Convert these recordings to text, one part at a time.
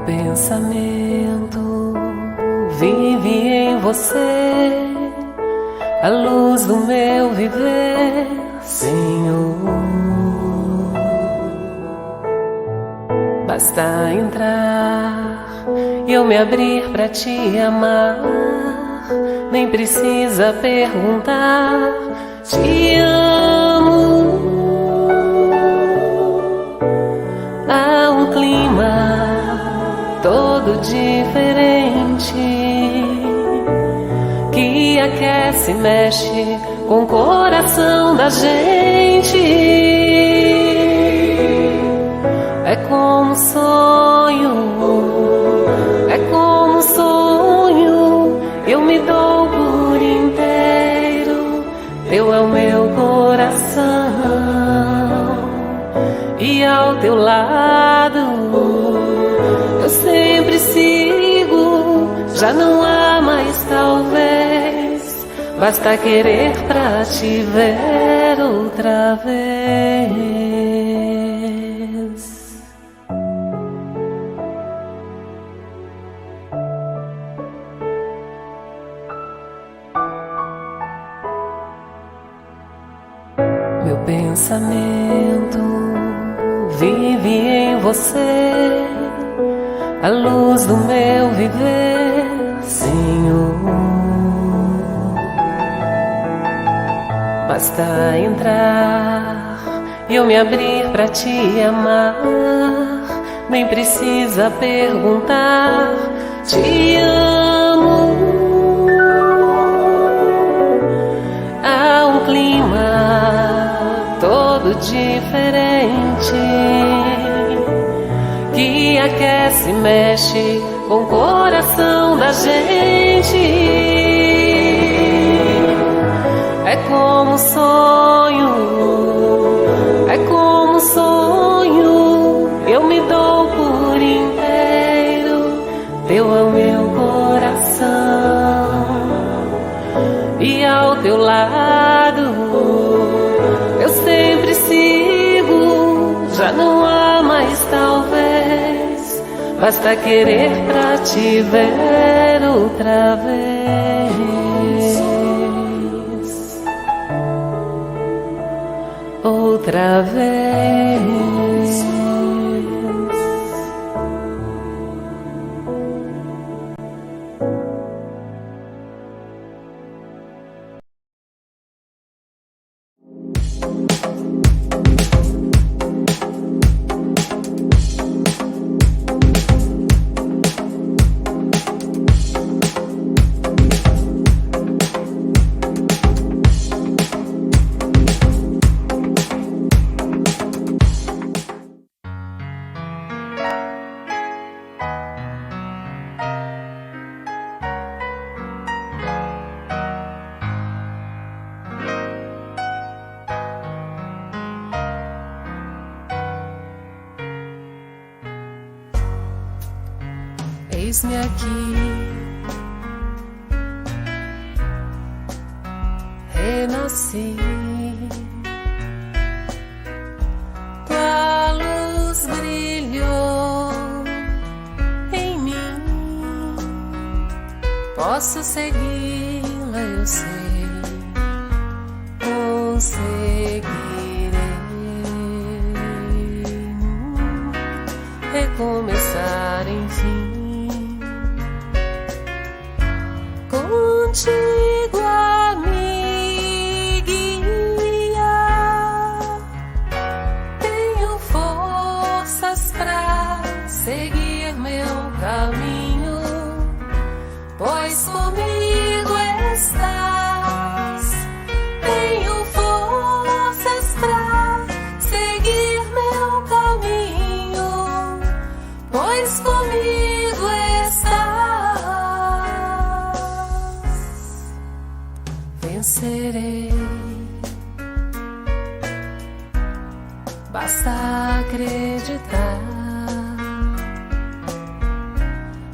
pensamento vive em você, a luz do meu viver, Senhor. Basta entrar e eu me abrir pra te amar, nem precisa perguntar, te amo. Há um clima todo diferente que aquece e mexe com o coração da gente. É como um sonho, é como um sonho, eu me dou por inteiro, teu é o meu coração. E ao teu lado eu sempre sigo, já não há mais talvez, basta querer pra te ver outra vez. Meu pensamento vive em você, a luz do meu viver, Senhor. Basta entrar e eu me abrir pra te amar, nem precisa perguntar, te amo. Há um clima todo diferente que aquece e mexe com o coração da gente. É como um sonho, é como um sonho, eu me dou por inteiro, teu é o meu coração. E ao teu lado eu sempre sigo, já não há mais talvez, basta querer pra te ver outra vez, outra vez. Eis-me aqui, renasci, tua luz brilhou em mim, posso segui-la, eu sei, conseguirei recomeçar, enfim. Contigo a me guiar, tenho forças pra seguir meu caminho, pois comigo estás. Tenho forças pra seguir meu caminho, pois comigo estás. Vencerei, basta acreditar,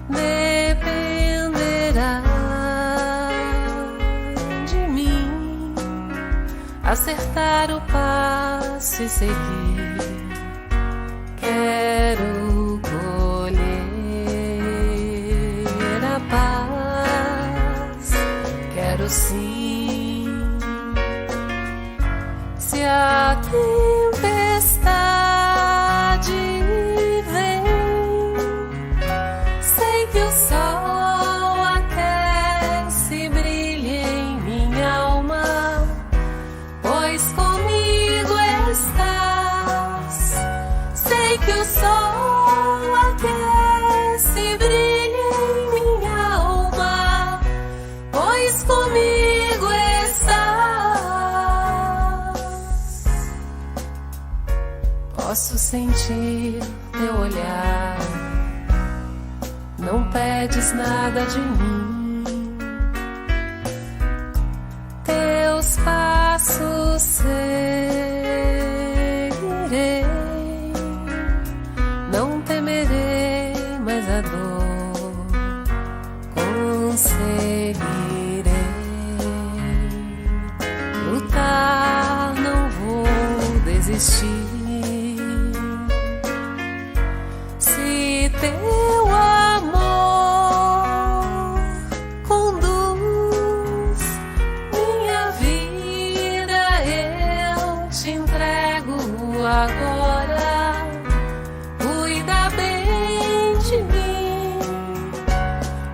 dependerá de mim, acertar o passo e seguir. Quero colher claro sim. Se a tempestade vem, sei que o sol aquece e brilha em minha alma, pois comigo estás. Sei que o sol aquece e brilha em minha alma, pois comigo estás. Posso sentir teu olhar, não pedes nada de mim. Teus passos seguirei, não temerei mais a dor, conseguirei lutar, não vou desistir. Se teu amor conduz minha vida, eu te entrego agora. Cuida bem de mim,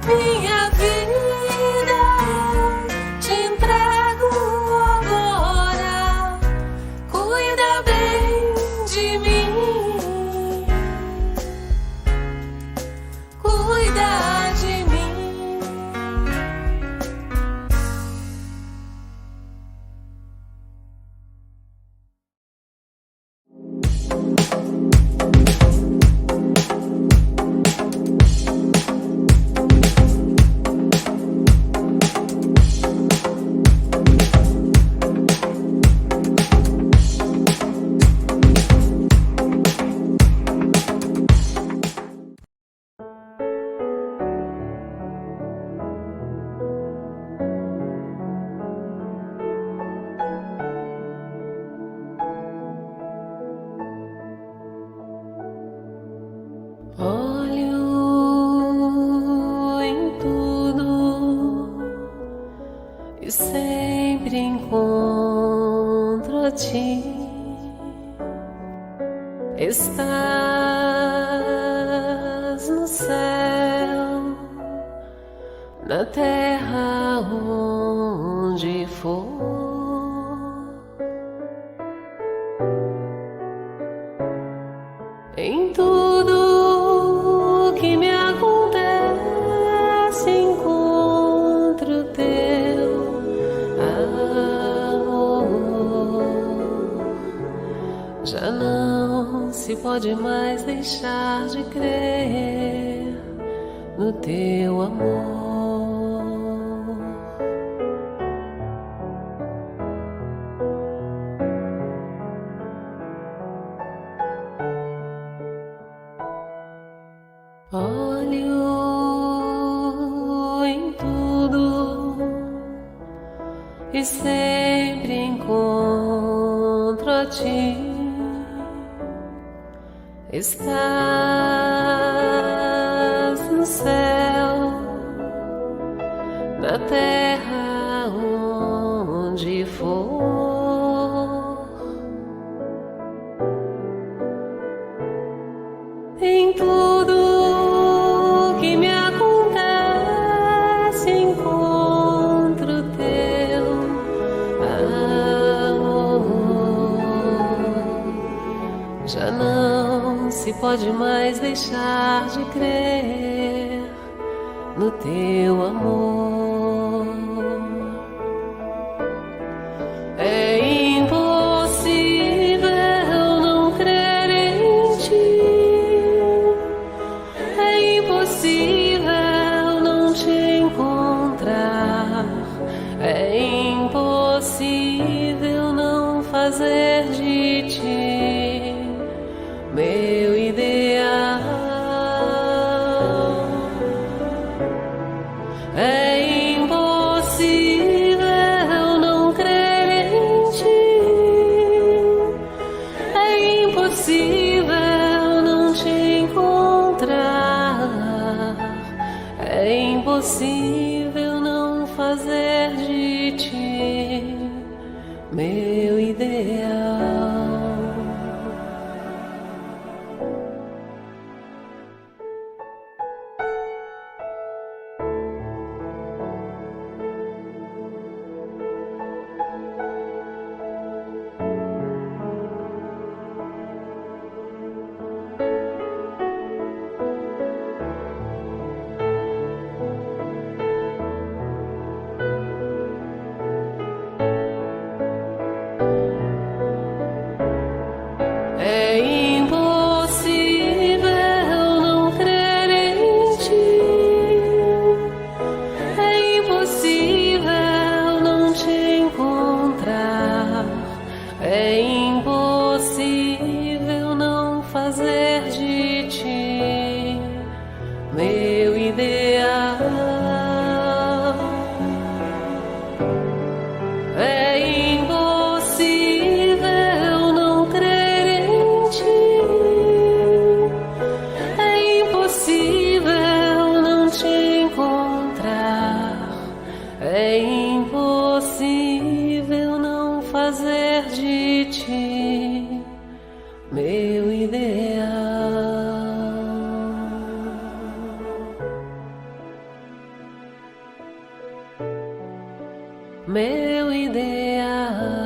minha vida, eu te entrego agora. Cuida bem de mim, cuida de mim. Olho em tudo e sempre encontro a ti. Estás no céu, na terra, onde for. Em tudo que me acontece, encontro teu amor. Já não se pode mais deixar de crer no teu amor. Olho em tudo e sempre encontro a ti. Estás no céu, na terra, onde for. Em tudo que me acontece, encontro teu amor. Já não se pode mais deixar de crer no teu amor. É impossível não crer em ti. É impossível não te encontrar. É impossível não fazer de ti meu ideal. É impossível não crer em ti. É impossível não te encontrar. É impossível não fazer de ti, meu ideal. É impossível não crer em ti, é impossível não te encontrar, é impossível não fazer de ti meu ideal. É impossível não crer em ti, é impossível não te encontrar, é impossível não fazer de ti meu ideal. Meu ideal.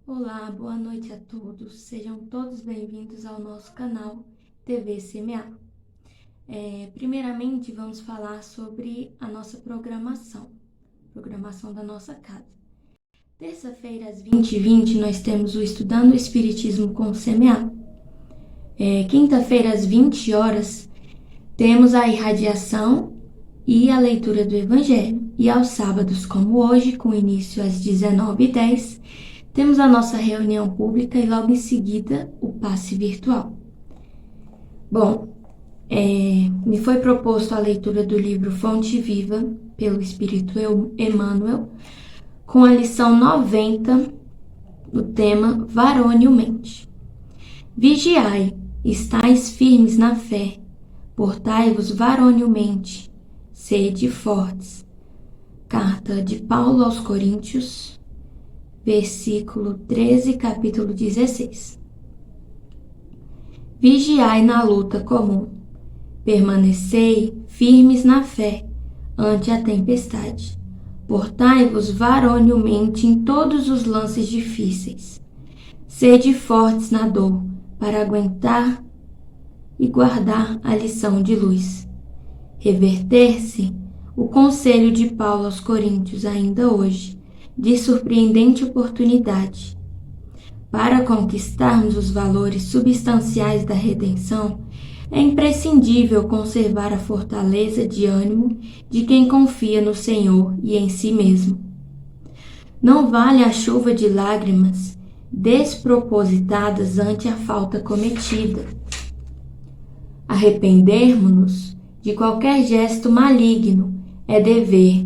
Olá, boa noite a todos. Sejam todos bem-vindos ao nosso canal TV Semear. Primeiramente, vamos falar sobre a nossa programação da nossa casa. Terça-feira, às 20h20, nós temos o Estudando o Espiritismo com Semear. Quinta-feira, às 20 horas, temos a irradiação e a leitura do Evangelho. E aos sábados, como hoje, com início às 19h10, temos a nossa reunião pública e logo em seguida o passe virtual. Bom, me foi proposto a leitura do livro Fonte Viva, pelo Espírito Emmanuel, com a lição 90, o tema Varonilmente. Vigiai, estais firmes na fé, portai-vos varonilmente, sede fortes. Carta de Paulo aos Coríntios, versículo 13, capítulo 16. Vigiai na luta comum, permanecei firmes na fé ante a tempestade. Portai-vos varonilmente em todos os lances difíceis. Sede fortes na dor, para aguentar e guardar a lição de luz. Reverter-se o conselho de Paulo aos Coríntios ainda hoje, de surpreendente oportunidade. Para conquistarmos os valores substanciais da redenção, é imprescindível conservar a fortaleza de ânimo de quem confia no Senhor e em si mesmo. Não vale a chuva de lágrimas despropositadas ante a falta cometida. Arrependermos-nos de qualquer gesto maligno é dever,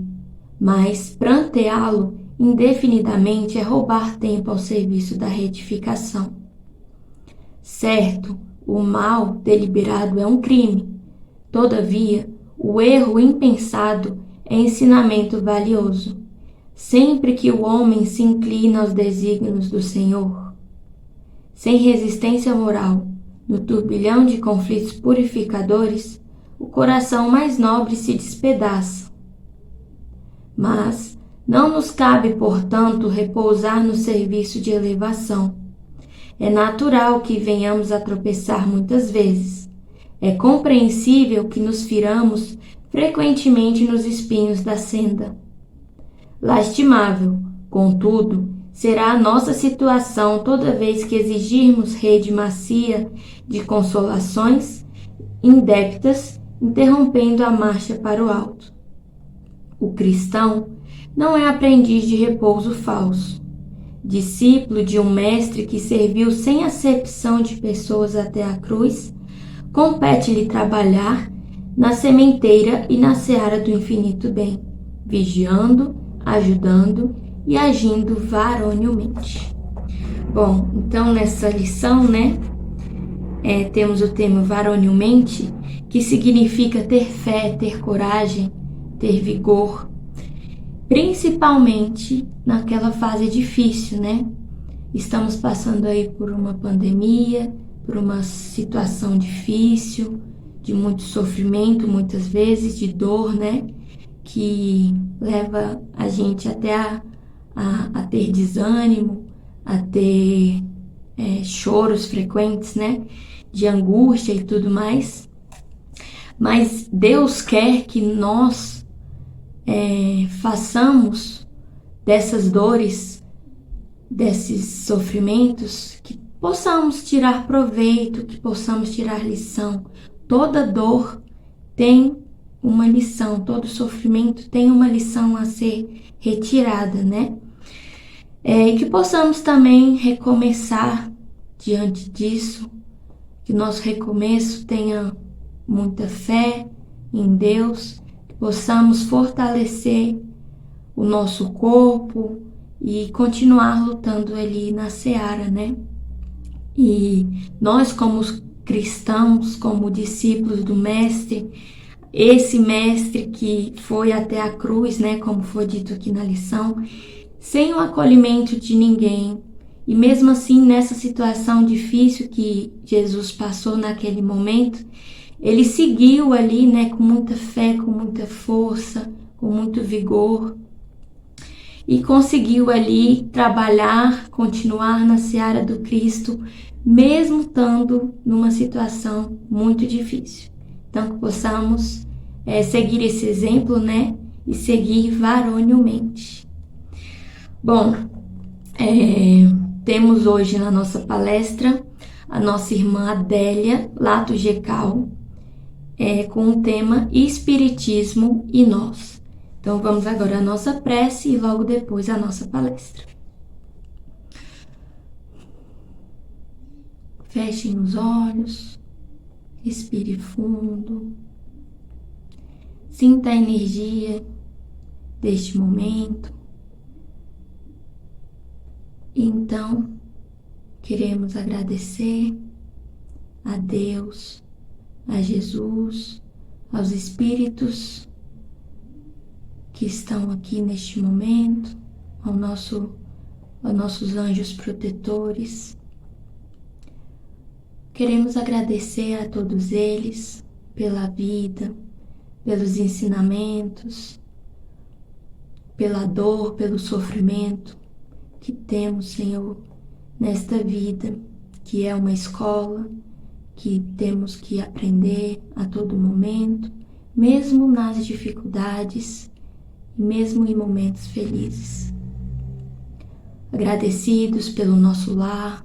mas pranteá-lo indefinidamente é roubar tempo ao serviço da retificação. Certo, o mal deliberado é um crime. Todavia, o erro impensado é ensinamento valioso, sempre que o homem se inclina aos desígnios do Senhor. Sem resistência moral, no turbilhão de conflitos purificadores, o coração mais nobre se despedaça. Mas não nos cabe, portanto, repousar no serviço de elevação. É natural que venhamos a tropeçar muitas vezes. É compreensível que nos firamos frequentemente nos espinhos da senda. Lastimável, contudo, será a nossa situação toda vez que exigirmos rede macia de consolações indébitas, interrompendo a marcha para o alto. O cristão não é aprendiz de repouso falso, discípulo de um mestre que serviu sem acepção de pessoas até a cruz. Compete-lhe trabalhar na sementeira e na seara do infinito bem, vigiando, ajudando e agindo varonilmente. Bom, então nessa lição, temos o termo varonilmente, que significa ter fé, ter coragem, ter vigor, principalmente naquela fase difícil, Estamos passando aí por uma pandemia, por uma situação difícil, de muito sofrimento, muitas vezes, de dor, que leva a gente até a ter desânimo, a ter choros frequentes, de angústia e tudo mais. Mas Deus quer que nós façamos dessas dores, desses sofrimentos, que possamos tirar proveito, que possamos tirar lição. Toda dor tem uma lição, todo sofrimento tem uma lição a ser retirada, E que possamos também recomeçar diante disso, que nosso recomeço tenha muita fé em Deus, que possamos fortalecer o nosso corpo e continuar lutando ali na seara, E nós, como cristãos, como discípulos do Mestre, esse Mestre que foi até a cruz, como foi dito aqui na lição, sem o acolhimento de ninguém, e mesmo assim nessa situação difícil que Jesus passou naquele momento, ele seguiu ali, com muita fé, com muita força, com muito vigor, e conseguiu ali trabalhar, continuar na seara do Cristo, mesmo estando numa situação muito difícil. Então, que possamos seguir esse exemplo, e seguir varonilmente. Bom, temos hoje na nossa palestra a nossa irmã Adélia Lato Gecal, com o tema Espiritismo e Nós. Então, vamos agora à nossa prece e logo depois à nossa palestra. Fechem os olhos, respire fundo, sinta a energia deste momento. Então, queremos agradecer a Deus, a Jesus, aos Espíritos que estão aqui neste momento, aos nossos anjos protetores. Queremos agradecer a todos eles pela vida, pelos ensinamentos, pela dor, pelo sofrimento que temos, Senhor, nesta vida, que é uma escola, que temos que aprender a todo momento, mesmo nas dificuldades, mesmo em momentos felizes. Agradecidos pelo nosso lar,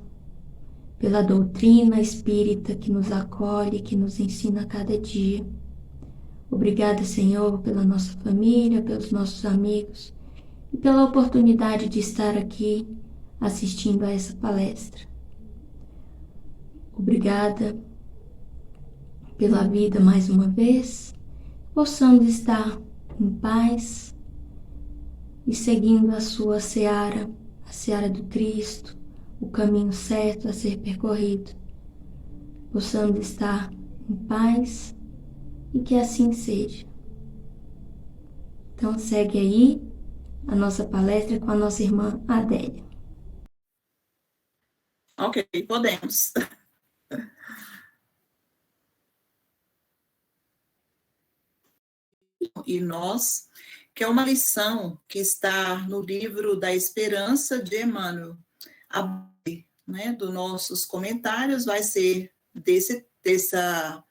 pela doutrina espírita que nos acolhe, que nos ensina a cada dia. Obrigada, Senhor, pela nossa família, pelos nossos amigos e pela oportunidade de estar aqui assistindo a essa palestra. Obrigada pela vida mais uma vez, possamos estar em paz e seguindo a sua seara, a seara do Cristo, o caminho certo a ser percorrido. Possamos estar em paz e que assim seja. Então segue aí a nossa palestra com a nossa irmã Adélia. Ok, podemos. E nós, que é uma lição que está no livro da Esperança de Emmanuel. A né, dos nossos comentários vai ser dessa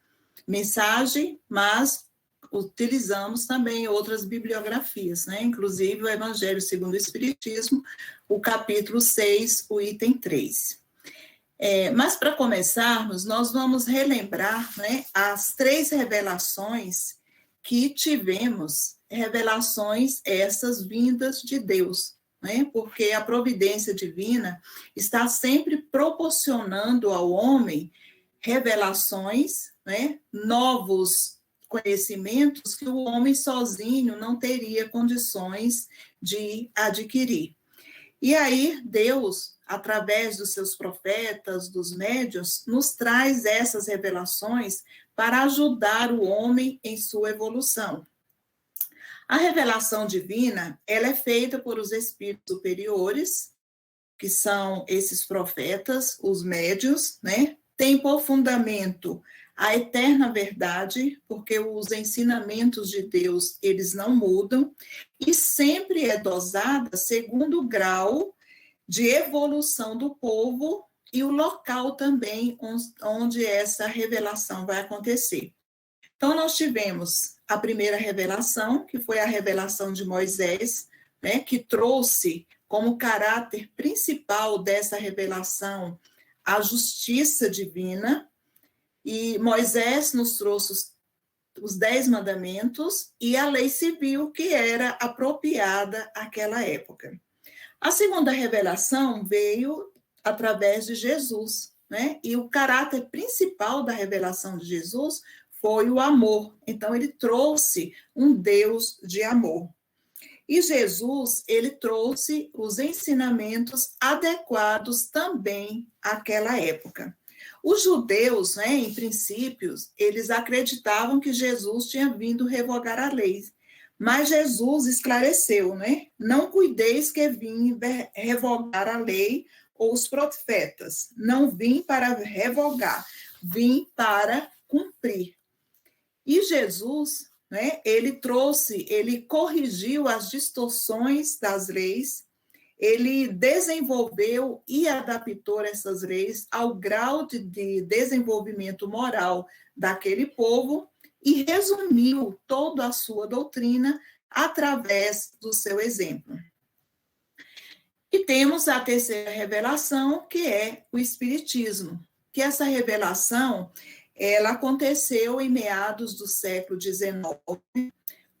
mensagem, mas utilizamos também outras bibliografias, né? Inclusive o Evangelho segundo o Espiritismo, o capítulo 6, o item 3. Mas para começarmos, nós vamos relembrar, né, as 3 revelações que tivemos, revelações essas vindas de Deus, né? Porque a providência divina está sempre proporcionando ao homem revelações, né, novos conhecimentos que o homem sozinho não teria condições de adquirir. E aí Deus, através dos seus profetas, dos médiuns, nos traz essas revelações para ajudar o homem em sua evolução. A revelação divina, ela é feita por os espíritos superiores, que são esses profetas, os médiuns, né? Tem por fundamento a eterna verdade, porque os ensinamentos de Deus, eles não mudam, e sempre é dosada segundo o grau de evolução do povo e o local também onde essa revelação vai acontecer. Então, nós tivemos a primeira revelação, que foi a revelação de Moisés, né, que trouxe como caráter principal dessa revelação a justiça divina, e Moisés nos trouxe os 10 mandamentos e a lei civil que era apropriada àquela época. A segunda revelação veio através de Jesus, né? E o caráter principal da revelação de Jesus foi o amor. Então, ele trouxe um Deus de amor. E Jesus, ele trouxe os ensinamentos adequados também àquela época. Os judeus, né, em princípios, eles acreditavam que Jesus tinha vindo revogar a lei. Mas Jesus esclareceu, né? Não cuideis que vim revogar a lei ou os profetas. Não vim para revogar, vim para cumprir. E Jesus, né, ele corrigiu as distorções das leis, ele desenvolveu e adaptou essas leis ao grau de desenvolvimento moral daquele povo e resumiu toda a sua doutrina através do seu exemplo. E temos a terceira revelação, que é o Espiritismo, que essa revelação ela aconteceu em meados do século XIX,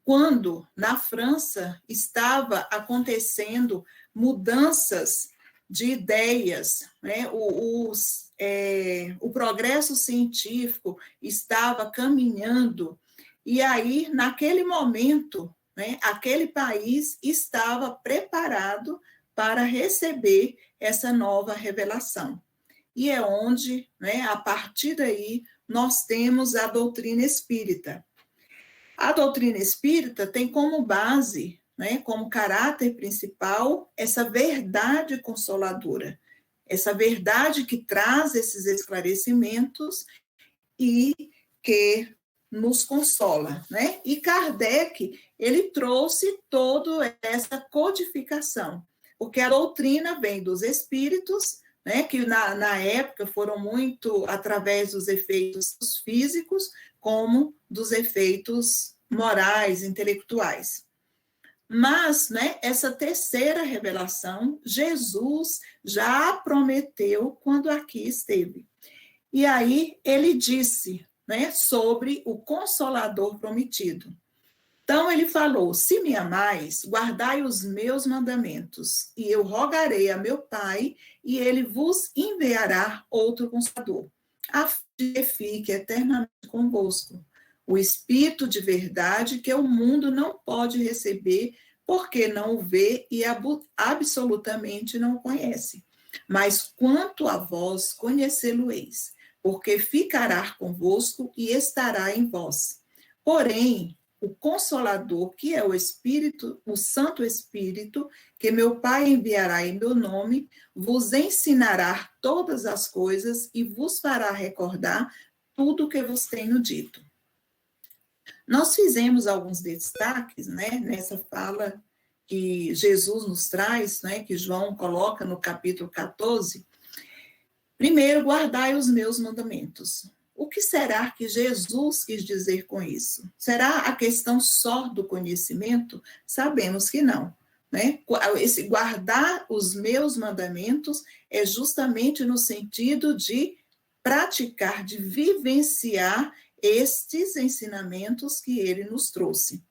quando na França estava acontecendo mudanças de ideias, né? O progresso científico estava caminhando, e aí, naquele momento, né, aquele país estava preparado para receber essa nova revelação. E é onde, né, a partir daí, nós temos a doutrina espírita. A doutrina espírita tem como base, né, como caráter principal, essa verdade consoladora, essa verdade que traz esses esclarecimentos e que nos consola, né? E Kardec, ele trouxe toda essa codificação, porque a doutrina vem dos espíritos, né, que na época foram muito através dos efeitos físicos, como dos efeitos morais, intelectuais. Mas, né, essa terceira revelação, Jesus já prometeu quando aqui esteve. E aí ele disse, né, sobre o Consolador prometido. Então ele falou: se me amais, guardai os meus mandamentos, e eu rogarei a meu Pai, e ele vos enviará outro Consolador. a fim de que fique eternamente convosco. O Espírito de verdade que o mundo não pode receber, porque não o vê e absolutamente não o conhece. Mas quanto a vós, conhecê-lo-eis, porque ficará convosco e estará em vós. Porém, o Consolador, que é o Espírito, o Santo Espírito, que meu Pai enviará em meu nome, vos ensinará todas as coisas e vos fará recordar tudo o que vos tenho dito. Nós fizemos alguns destaques, né, nessa fala que Jesus nos traz, né, que João coloca no capítulo 14. Primeiro, guardai os meus mandamentos. O que será que Jesus quis dizer com isso? Será a questão só do conhecimento? Sabemos que não, né? Esse guardar os meus mandamentos é justamente no sentido de praticar, de vivenciar estes ensinamentos que ele nos trouxe.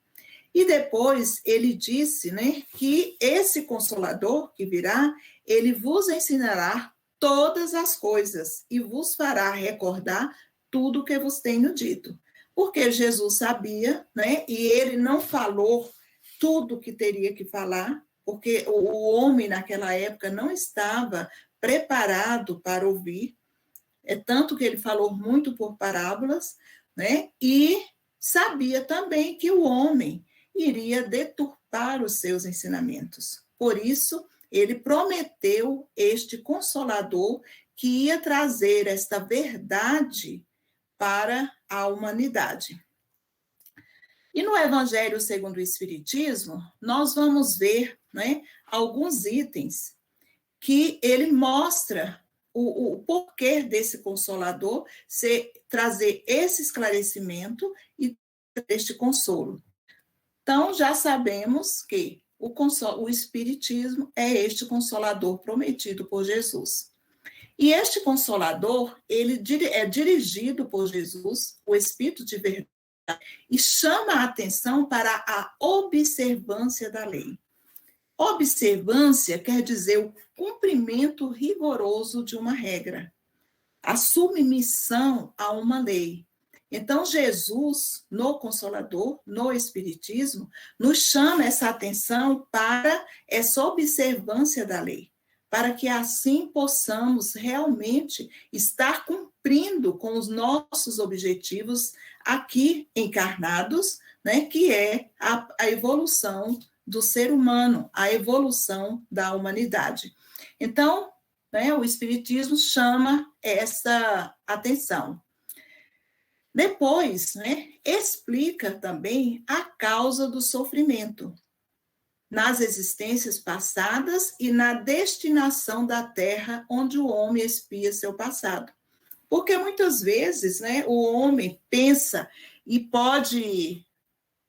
E depois ele disse, né, que esse Consolador que virá, ele vos ensinará todas as coisas e vos fará recordar tudo o que vos tenho dito. Porque Jesus sabia, né, e ele não falou tudo o que teria que falar, porque o homem naquela época não estava preparado para ouvir, é tanto que ele falou muito por parábolas, né, e sabia também que o homem iria deturpar os seus ensinamentos. Por isso, ele prometeu este Consolador que ia trazer esta verdade para a humanidade. E no Evangelho segundo o Espiritismo, nós vamos ver, né, alguns itens que ele mostra o porquê desse Consolador trazer esse esclarecimento e este consolo. Então, já sabemos que o Espiritismo é este Consolador prometido por Jesus. E este Consolador, ele é dirigido por Jesus, o Espírito de verdade, e chama a atenção para a observância da lei. Observância quer dizer o cumprimento rigoroso de uma regra, a submissão a uma lei. Então, Jesus, no Consolador, no Espiritismo, nos chama essa atenção para essa observância da lei, para que assim possamos realmente estar cumprindo com os nossos objetivos aqui encarnados, né, que é a evolução do ser humano, a evolução da humanidade. Então, né, o Espiritismo chama essa atenção. Depois, né, explica também a causa do sofrimento nas existências passadas e na destinação da Terra onde o homem expia seu passado. Porque muitas vezes, né, o homem pensa e pode...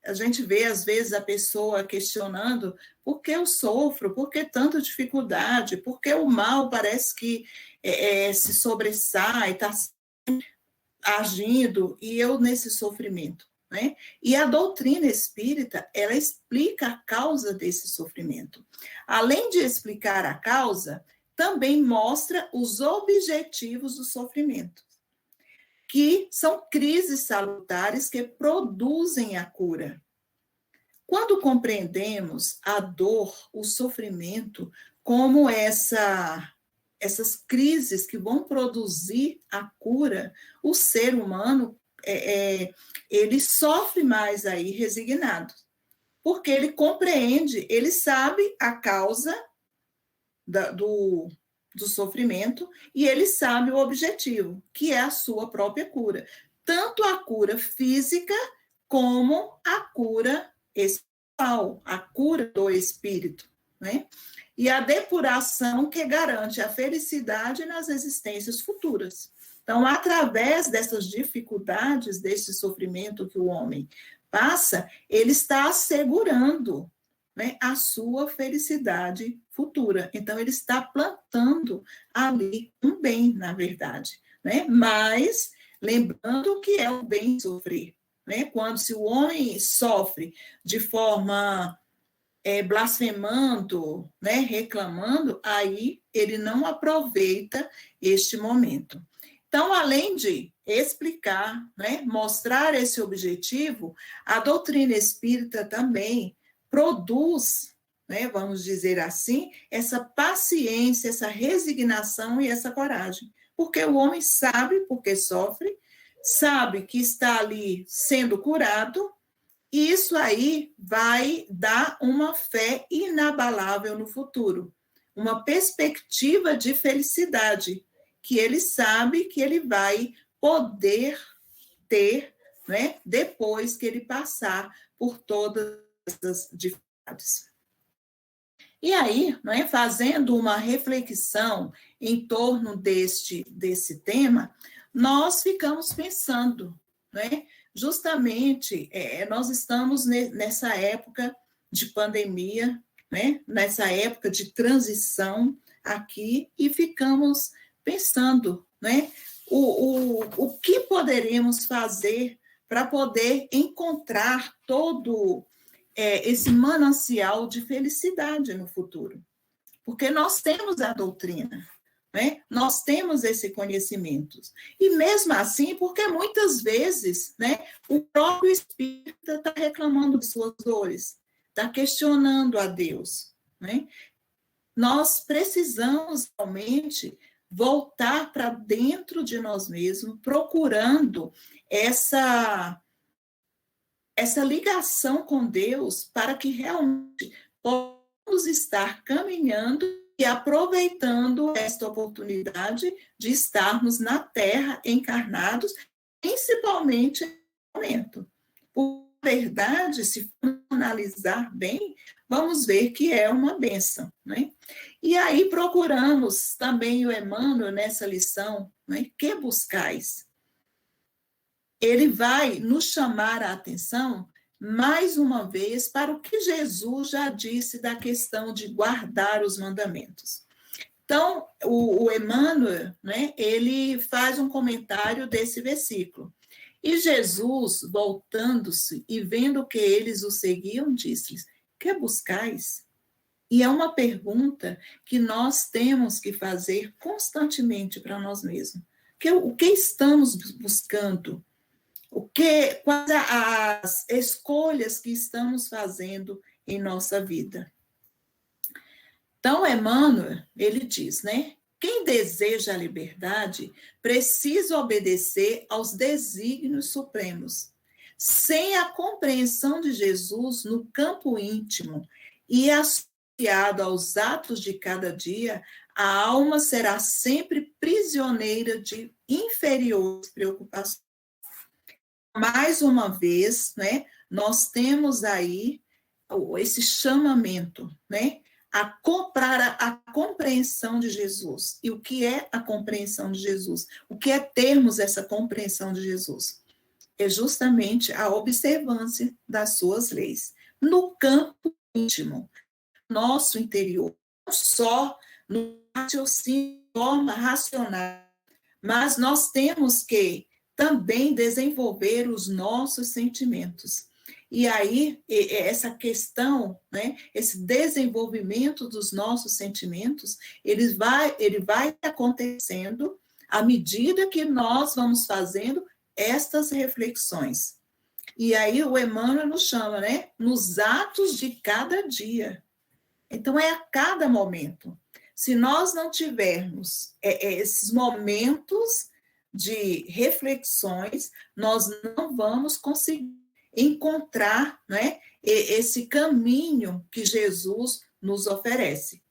A gente vê, às vezes, a pessoa questionando por que eu sofro, por que tanta dificuldade, por que o mal parece que se sobressai, está agindo, e eu nesse sofrimento, né? E a doutrina espírita, ela explica a causa desse sofrimento. Além de explicar a causa, também mostra os objetivos do sofrimento, que são crises salutares que produzem a cura. Quando compreendemos a dor, o sofrimento, como essas crises que vão produzir a cura, o ser humano, ele sofre mais aí resignado, porque ele compreende, ele sabe a causa do sofrimento e ele sabe o objetivo, que é a sua própria cura. Tanto a cura física como a cura espiritual, a cura do espírito, né? E a depuração que garante a felicidade nas existências futuras. Então, através dessas dificuldades, desse sofrimento que o homem passa, ele está assegurando, né, a sua felicidade futura. Então, ele está plantando ali um bem, na verdade, né? Mas lembrando que é um bem sofrer, né? Quando se o homem sofre de forma blasfemando, né, reclamando, aí ele não aproveita este momento. Então, além de explicar, né, mostrar esse objetivo, a doutrina espírita também produz, né, vamos dizer assim, essa paciência, essa resignação e essa coragem. Porque o homem sabe porque sofre, sabe que está ali sendo curado, e isso aí vai dar uma fé inabalável no futuro, uma perspectiva de felicidade, que ele sabe que ele vai poder ter, né, depois que ele passar por todas as dificuldades. E aí, né, fazendo uma reflexão em torno desse tema, nós ficamos pensando, né, justamente, nós estamos nessa época de pandemia, né, nessa época de transição aqui, e ficamos pensando, né, o que poderíamos fazer para poder encontrar todo esse manancial de felicidade no futuro. Porque nós temos a doutrina, né? Nós temos esse conhecimento. E mesmo assim, porque muitas vezes, né, o próprio espírita está reclamando de suas dores, está questionando a Deus, né? Nós precisamos realmente voltar para dentro de nós mesmos, procurando essa ligação com Deus, para que realmente possamos estar caminhando e aproveitando esta oportunidade de estarmos na Terra encarnados, principalmente nesse momento. Por verdade, se analisar bem, vamos ver que é uma bênção, né? E aí procuramos também o Emmanuel nessa lição, né? Que buscais? Ele vai nos chamar a atenção, mais uma vez, para o que Jesus já disse da questão de guardar os mandamentos. Então, o Emmanuel, né, ele faz um comentário desse versículo. E Jesus, voltando-se e vendo que eles o seguiam, disse-lhes, que buscais? E é uma pergunta que nós temos que fazer constantemente para nós mesmos. O que estamos buscando? Quais as escolhas que estamos fazendo em nossa vida? Então, Emmanuel, ele diz, né? Quem deseja a liberdade precisa obedecer aos desígnios supremos. Sem a compreensão de Jesus no campo íntimo e associado aos atos de cada dia, a alma será sempre prisioneira de inferiores preocupações. Mais uma vez, né, nós temos aí esse chamamento, né, a compreensão de Jesus. E o que é a compreensão de Jesus? O que é termos essa compreensão de Jesus? É justamente a observância das suas leis, no campo íntimo, nosso interior, não só no raciocínio, forma racional, mas nós temos que também desenvolver os nossos sentimentos. E aí, essa questão, né, esse desenvolvimento dos nossos sentimentos, ele vai acontecendo à medida que nós vamos fazendo estas reflexões. E aí o Emmanuel nos chama, né, nos atos de cada dia. Então, é a cada momento. Se nós não tivermos esses momentos de reflexões, nós não vamos conseguir encontrar, né, esse caminho que Jesus nos oferece,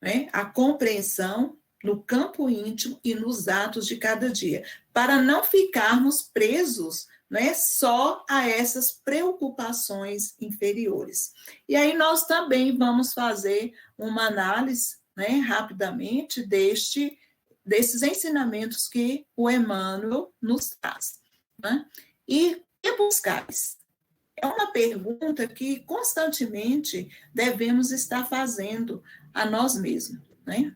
né? A compreensão no campo íntimo e nos atos de cada dia, para não ficarmos presos, né, só a essas preocupações inferiores. E aí nós também vamos fazer uma análise, né, rapidamente desses ensinamentos que o Emmanuel nos traz, né? E que buscais? É uma pergunta que constantemente devemos estar fazendo a nós mesmos, né?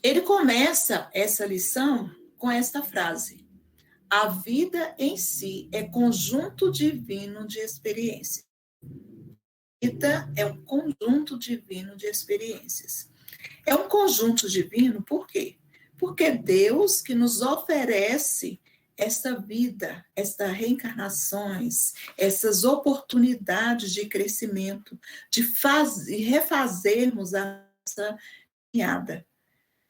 Ele começa essa lição com esta frase: a vida em si é conjunto divino de experiências. A vida é um conjunto divino de experiências. É um conjunto divino por quê? porque Deus que nos oferece essa vida, estas reencarnações, essas oportunidades de crescimento, de refazermos a nossa caminhada.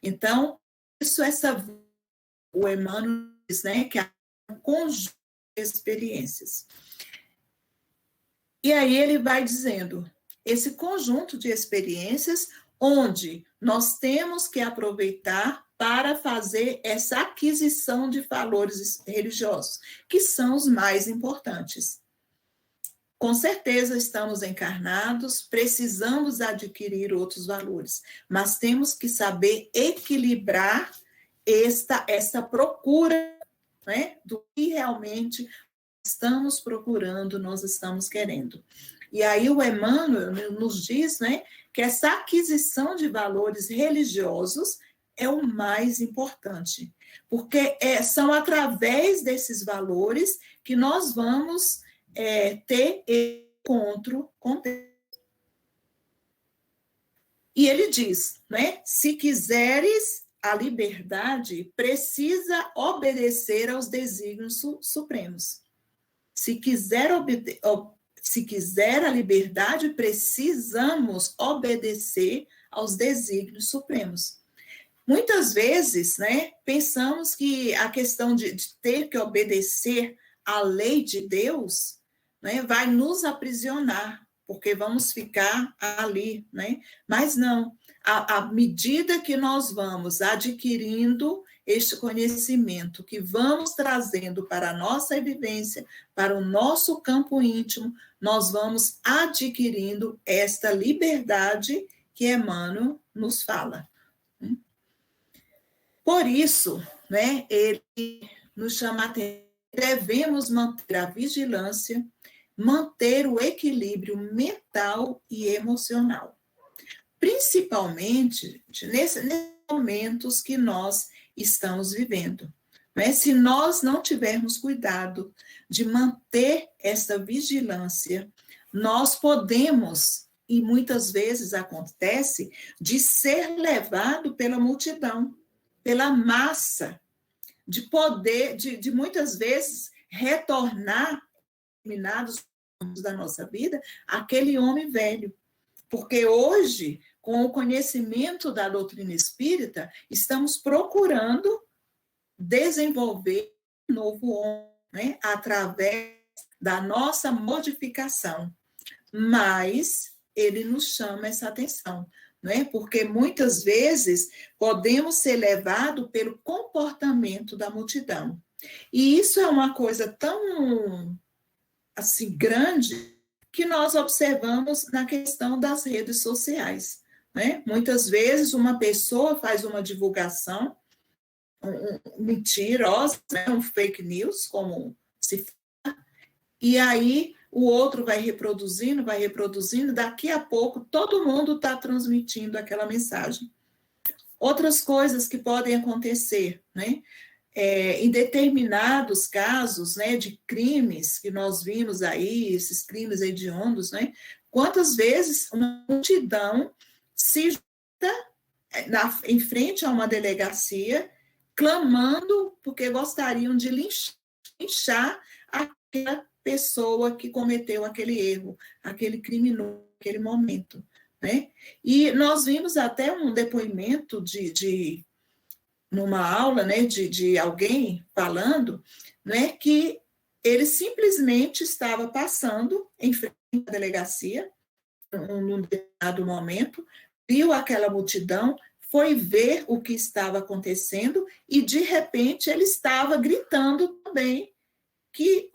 Então, isso o Emmanuel diz, né, que é um conjunto de experiências. E aí ele vai dizendo, esse conjunto de experiências onde nós temos que aproveitar para fazer essa aquisição de valores religiosos, que são os mais importantes. Com certeza estamos encarnados, precisamos adquirir outros valores, mas temos que saber equilibrar esta procura, né, do que realmente estamos procurando, nós estamos querendo. E aí o Emmanuel nos diz, né, que essa aquisição de valores religiosos é o mais importante, porque são através desses valores que nós vamos ter encontro com Deus. E ele diz, né, se quiseres a liberdade, precisa obedecer aos desígnios supremos. Se quiser a liberdade, precisamos obedecer aos desígnios supremos. Muitas vezes, né, pensamos que a questão de ter que obedecer à lei de Deus, né, vai nos aprisionar, porque vamos ficar ali, né? Mas não, à medida que nós vamos adquirindo este conhecimento, que vamos trazendo para a nossa vivência, para o nosso campo íntimo, nós vamos adquirindo esta liberdade que Emmanuel nos fala. Por isso, né, ele nos chama a atenção, devemos manter a vigilância, manter o equilíbrio mental e emocional, principalmente nesses momentos que nós estamos vivendo. Né? Se nós não tivermos cuidado de manter essa vigilância, nós podemos, e muitas vezes acontece, de ser levado pela multidão, pela massa, de poder, de muitas vezes retornar determinados pontos da nossa vida, aquele homem velho. Porque hoje, com o conhecimento da doutrina espírita, estamos procurando desenvolver um novo homem, né, através da nossa modificação. Mas ele nos chama essa atenção, né? Porque muitas vezes podemos ser levados pelo comportamento da multidão. E isso é uma coisa tão assim grande que nós observamos na questão das redes sociais, né? Muitas vezes uma pessoa faz uma divulgação mentirosa, né? Um fake news, como se fala, e aí o outro vai reproduzindo, daqui a pouco todo mundo está transmitindo aquela mensagem. Outras coisas que podem acontecer, né? Em determinados casos, né, de crimes que nós vimos aí, esses crimes hediondos, né? Quantas vezes uma multidão se junta em frente a uma delegacia, clamando porque gostariam de linchar aquela pessoa que cometeu aquele erro, aquele criminoso, aquele momento, né? E nós vimos até um depoimento numa aula, né, de alguém falando, né, que ele simplesmente estava passando em frente à delegacia, num determinado momento, viu aquela multidão, foi ver o que estava acontecendo e, de repente, ele estava gritando também que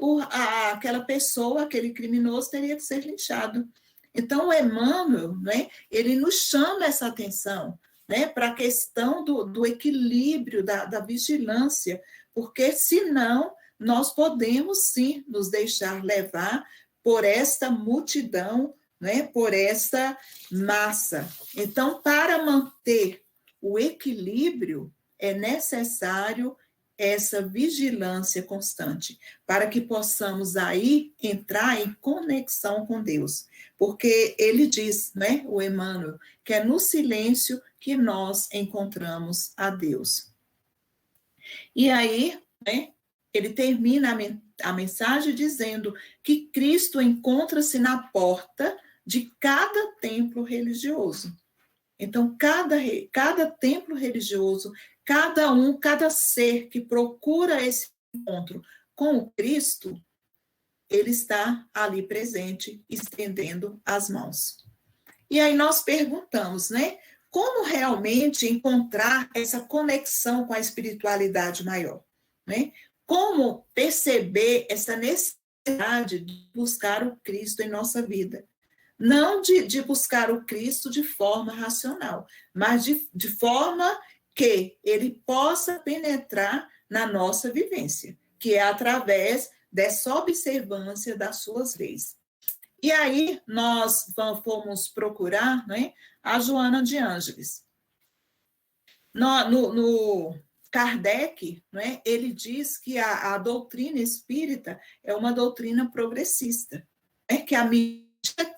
aquela pessoa, aquele criminoso, teria que ser linchado. Então, o Emmanuel, né, ele nos chama essa atenção, né, para a questão do equilíbrio, da vigilância, porque, senão, nós podemos, sim, nos deixar levar por esta multidão, né, por esta massa. Então, para manter o equilíbrio, é necessário essa vigilância constante, para que possamos aí entrar em conexão com Deus, porque ele diz, né, o Emmanuel, que é no silêncio que nós encontramos a Deus. E aí, né, ele termina a mensagem dizendo que Cristo encontra-se na porta de cada templo religioso. Então, cada templo religioso, cada ser que procura esse encontro com o Cristo, ele está ali presente, estendendo as mãos. E aí nós perguntamos, né? Como realmente encontrar essa conexão com a espiritualidade maior, né? Como perceber essa necessidade de buscar o Cristo em nossa vida? Não de buscar o Cristo de forma racional, mas de forma que ele possa penetrar na nossa vivência, que é através dessa observância das suas leis. E aí nós fomos procurar, né, a Joana de Ângeles. No Kardec, né, ele diz que a doutrina espírita é uma doutrina progressista, né, que à medida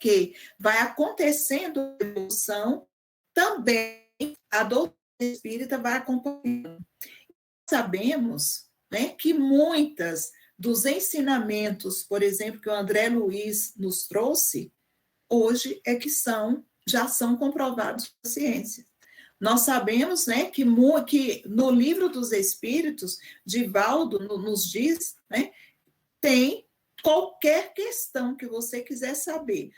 que vai acontecendo a evolução, também a doutrina espírita vai acompanhando. Sabemos, né, que muitas dos ensinamentos, por exemplo, que o André Luiz nos trouxe, hoje é que já são comprovados pela ciência. Nós sabemos, né, que no Livro dos Espíritos, Divaldo nos diz, né, tem qualquer questão que você quiser saber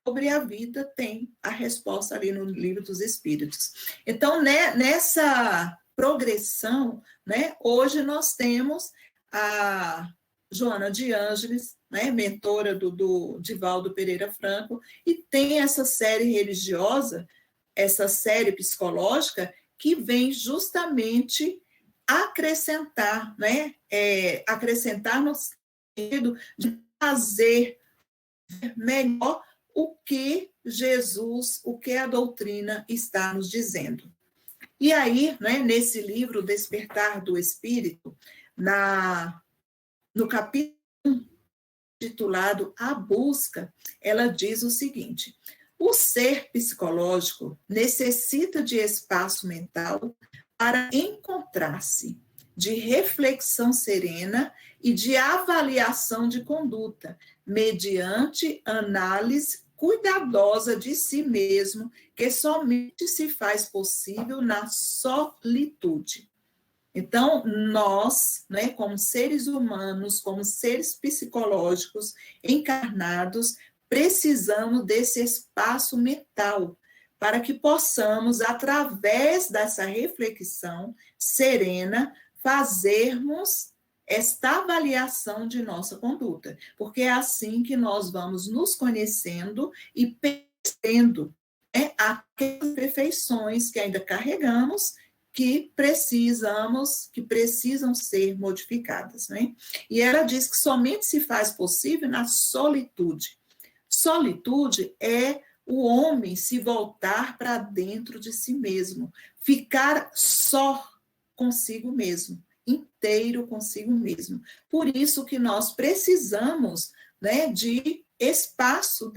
sobre a vida, tem a resposta ali no Livro dos Espíritos. Então, né, nessa progressão, né, hoje nós temos a Joana de Ângeles, né, mentora do Divaldo Pereira Franco, e tem essa série religiosa, essa série psicológica, que vem justamente acrescentar, né, acrescentar no sentido de fazer melhor o que Jesus, o que a doutrina está nos dizendo. E aí, né, nesse livro, Despertar do Espírito, no capítulo 1, titulado A Busca, ela diz o seguinte: o ser psicológico necessita de espaço mental para encontrar-se, de reflexão serena e de avaliação de conduta, mediante análise cuidadosa de si mesmo, que somente se faz possível na solitude. Então, nós, né, como seres humanos, como seres psicológicos encarnados, precisamos desse espaço mental para que possamos, através dessa reflexão serena, fazermos esta avaliação de nossa conduta, porque é assim que nós vamos nos conhecendo e percebendo, né, aquelas imperfeições que ainda carregamos, que precisam ser modificadas, né? E ela diz que somente se faz possível na solitude. Solitude é o homem se voltar para dentro de si mesmo, ficar só consigo mesmo, inteiro consigo mesmo. Por isso que nós precisamos, né, de espaço,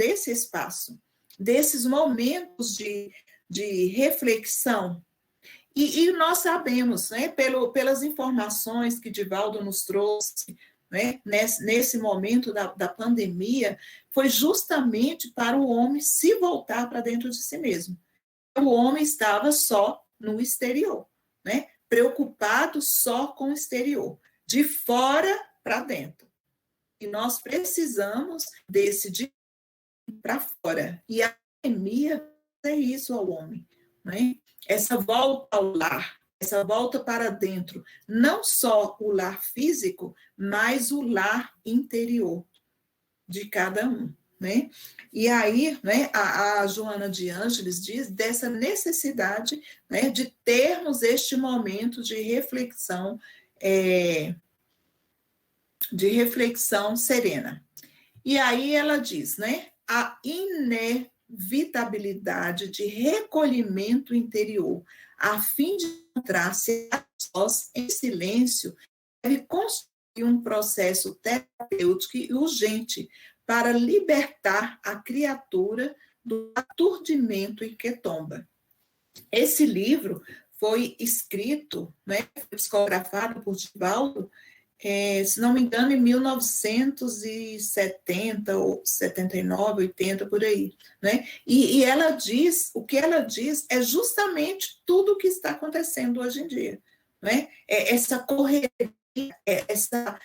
desses momentos de reflexão. E nós sabemos, né, pelas informações que Divaldo nos trouxe, né, nesse momento da pandemia, foi justamente para o homem se voltar para dentro de si mesmo. O homem estava só no exterior, né, preocupado só com o exterior, de fora para dentro. E nós precisamos desse de para fora. E a pandemia é isso ao homem, né? Essa volta ao lar, essa volta para dentro, não só o lar físico, mas o lar interior de cada um, né? E aí, né, a Joana de Ângeles diz dessa necessidade, né, de termos este momento de reflexão serena. E aí ela diz, né, a inevitabilidade de recolhimento interior, a fim de encontrar-se a sós em silêncio, deve construir um processo terapêutico e urgente para libertar a criatura do aturdimento em que tomba. Esse livro foi escrito, né, foi psicografado por Divaldo, se não me engano, em 1970, ou 79, 80, por aí, né? E ela diz, o que ela diz é justamente tudo o que está acontecendo hoje em dia, né? Essa correria, essa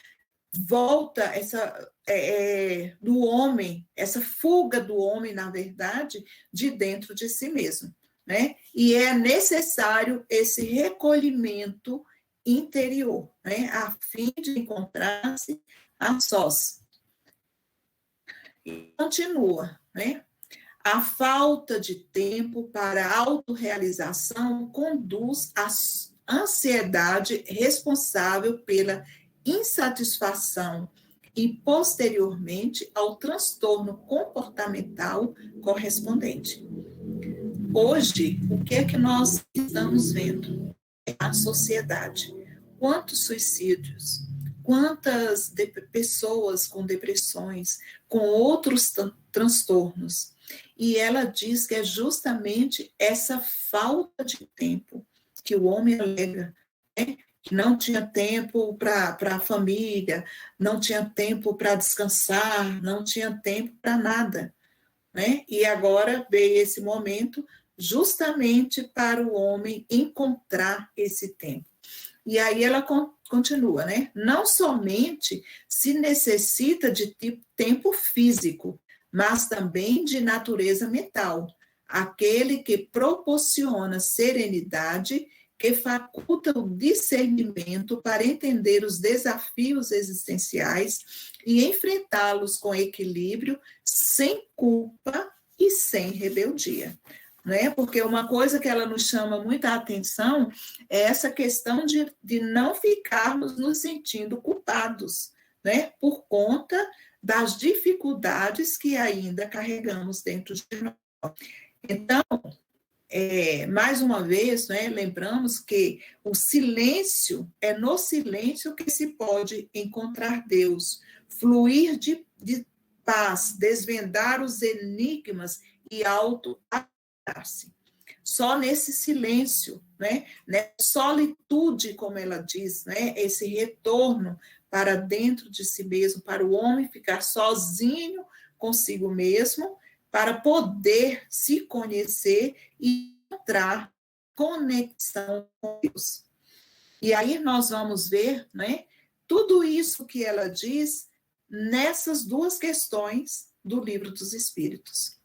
volta, do homem, essa fuga do homem, na verdade, de dentro de si mesmo, né? E é necessário esse recolhimento interior, né, a fim de encontrar-se a sós. E continua, né? A falta de tempo para a autorrealização conduz à ansiedade responsável pela insatisfação e, posteriormente, ao transtorno comportamental correspondente. Hoje, o que é que nós estamos vendo? A sociedade. Quantos suicídios, quantas pessoas com depressões, com outros transtornos. E ela diz que é justamente essa falta de tempo que o homem alega, né? Que não tinha tempo para a família, não tinha tempo para descansar, não tinha tempo para nada, né? E agora veio esse momento justamente para o homem encontrar esse tempo. E aí ela continua, né? Não somente se necessita de tempo físico, mas também de natureza mental, aquele que proporciona serenidade, que faculta o discernimento para entender os desafios existenciais e enfrentá-los com equilíbrio, sem culpa e sem rebeldia. Né? Porque uma coisa que ela nos chama muita atenção é essa questão de não ficarmos nos sentindo culpados, né? Por conta das dificuldades que ainda carregamos dentro de nós. Então, mais uma vez, né, lembramos que o silêncio, é no silêncio que se pode encontrar Deus, fluir de paz, desvendar os enigmas e auto-se. Só nesse silêncio, né, solitude, como ela diz, né, esse retorno para dentro de si mesmo, para o homem ficar sozinho consigo mesmo, para poder se conhecer e encontrar conexão com Deus. E aí nós vamos ver, né, tudo isso que ela diz nessas duas questões do Livro dos Espíritos.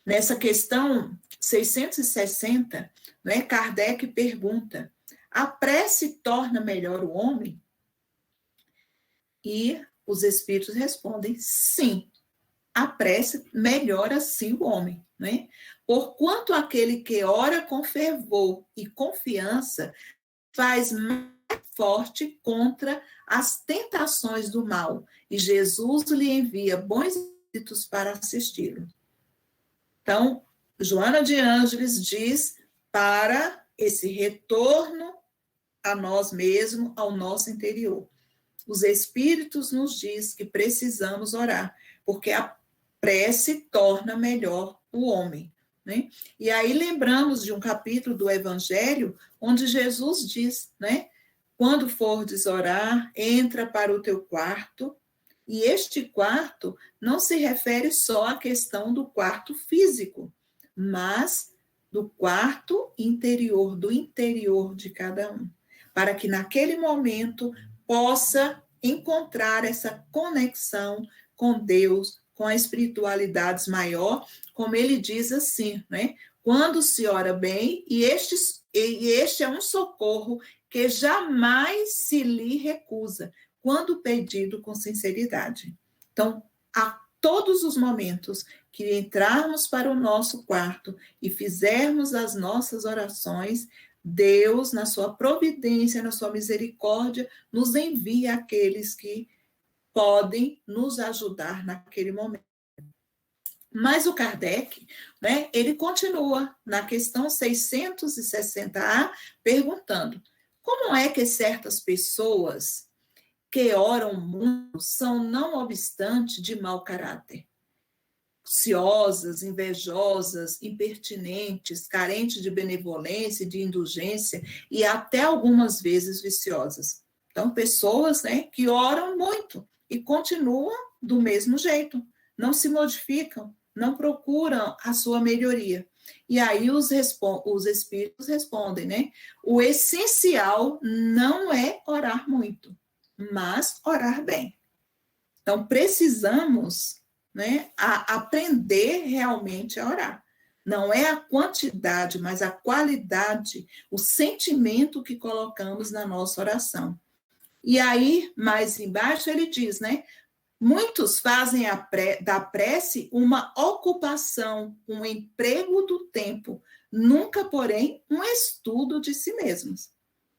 Nessa questão 660, né, Kardec pergunta: a prece torna melhor o homem? E os Espíritos respondem: sim. A prece melhora sim o homem, né? Porquanto aquele que ora com fervor e confiança faz mais forte contra as tentações do mal, e Jesus lhe envia bons espíritos para assisti-lo. Então, Joana de Ângeles diz para esse retorno a nós mesmos, ao nosso interior. Os Espíritos nos diz que precisamos orar, porque a prece torna melhor o homem, né? E aí lembramos de um capítulo do Evangelho, onde Jesus diz, né? Quando fordes orar, entra para o teu quarto, e este quarto não se refere só à questão do quarto físico, mas do quarto interior, do interior de cada um, para que naquele momento possa encontrar essa conexão com Deus, com a espiritualidade maior, como ele diz assim, né? Quando se ora bem, e este é um socorro que jamais se lhe recusa, quando pedido com sinceridade. Então, a todos os momentos que entrarmos para o nosso quarto e fizermos as nossas orações, Deus, na sua providência, na sua misericórdia, nos envia aqueles que podem nos ajudar naquele momento. Mas o Kardec, né, ele continua na questão 660A, perguntando: como é que certas pessoas que oram muito são, não obstante, de mau caráter? ciosas, invejosas, impertinentes, carentes de benevolência, de indulgência e até algumas vezes viciosas. Então, pessoas, né, que oram muito e continuam do mesmo jeito, não se modificam, não procuram a sua melhoria. E aí os espíritos respondem, né? O essencial não é orar muito, mas orar bem. Então, precisamos, né, aprender realmente a orar. Não é a quantidade, mas a qualidade, o sentimento que colocamos na nossa oração. E aí, mais embaixo, ele diz, né? Muitos fazem da prece uma ocupação, um emprego do tempo, nunca, porém, um estudo de si mesmos.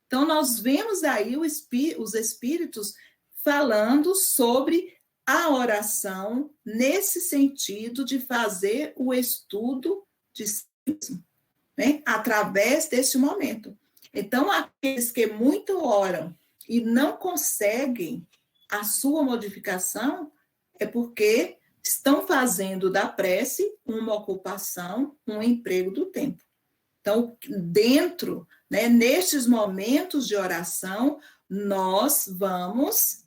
Então, nós vemos aí os espíritos falando sobre a oração nesse sentido de fazer o estudo de si mesmo, né? Através desse momento. Então, aqueles que muito oram e não conseguem a sua modificação, é porque estão fazendo da prece uma ocupação, um emprego do tempo. Então, dentro, né, nestes momentos de oração, nós vamos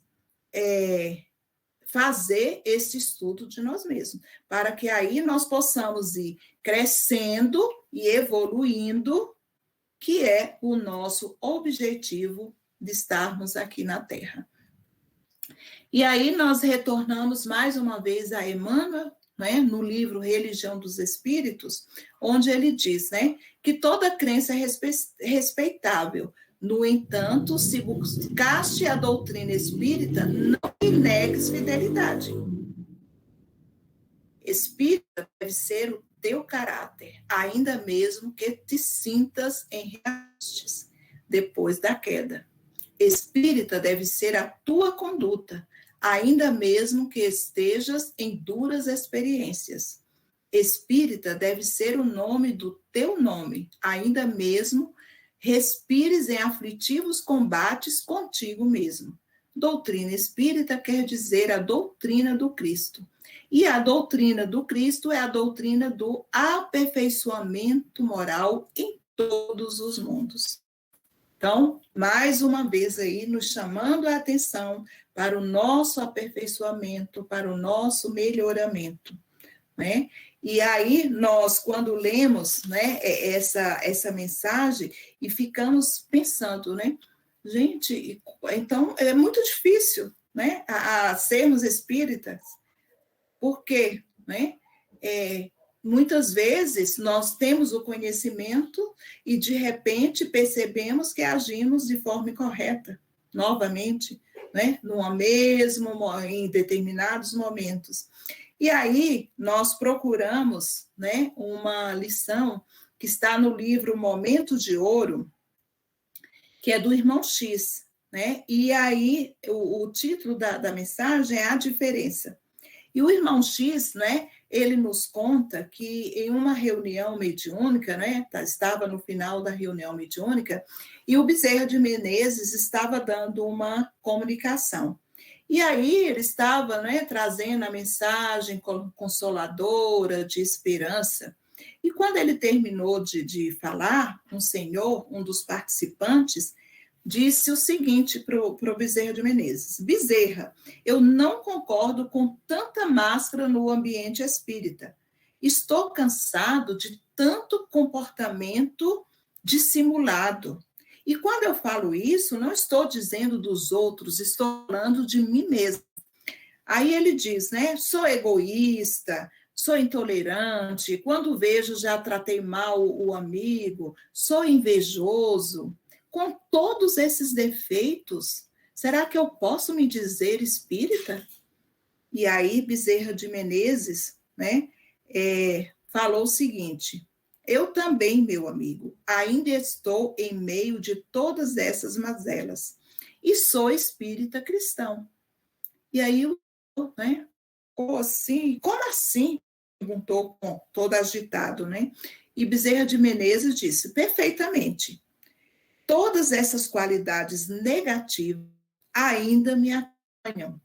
fazer esse estudo de nós mesmos, para que aí nós possamos ir crescendo e evoluindo, que é o nosso objetivo de estarmos aqui na Terra. E aí nós retornamos mais uma vez a Emmanuel, né, no livro Religião dos Espíritos, onde ele diz, né, que toda crença é respeitável. No entanto, se buscaste a doutrina espírita, não lhe negues fidelidade. Espírita deve ser o teu caráter, ainda mesmo que te sintas em reajustes depois da queda. Espírita deve ser a tua conduta, ainda mesmo que estejas em duras experiências. Espírita deve ser o nome do teu nome, ainda mesmo respires em aflitivos combates contigo mesmo. Doutrina espírita quer dizer a doutrina do Cristo. E a doutrina do Cristo é a doutrina do aperfeiçoamento moral em todos os mundos. Então, mais uma vez aí, nos chamando a atenção para o nosso aperfeiçoamento, para o nosso melhoramento, né? E aí, nós, quando lemos, né, essa mensagem, e ficamos pensando, né, gente, então, é muito difícil, né, a sermos espíritas, porque, né, muitas vezes nós temos o conhecimento e, de repente, percebemos que agimos de forma incorreta, novamente, né, em determinados momentos. E aí nós procuramos, né, uma lição que está no livro Momento de Ouro, que é do Irmão X, né? E aí o título da mensagem é A Diferença. E o Irmão X, né, ele nos conta que em uma reunião mediúnica, né, estava no final da reunião mediúnica, e o Bezerra de Menezes estava dando uma comunicação. E aí ele estava, né, trazendo a mensagem consoladora, de esperança. E quando ele terminou de falar, um senhor, um dos participantes, disse o seguinte para o Bezerra de Menezes: Bezerra, eu não concordo com tanta máscara no ambiente espírita. Estou cansado de tanto comportamento dissimulado. E quando eu falo isso, não estou dizendo dos outros, estou falando de mim mesmo. Aí ele diz, né, sou egoísta, sou intolerante, quando vejo já tratei mal o amigo, sou invejoso. Com todos esses defeitos, será que eu posso me dizer espírita? E aí Bezerra de Menezes, né, falou o seguinte: eu também, meu amigo, ainda estou em meio de todas essas mazelas e sou espírita cristão. E aí, né, ficou assim, como assim? Perguntou todo agitado, né? E Bezerra de Menezes disse: perfeitamente. Todas essas qualidades negativas ainda me acompanham.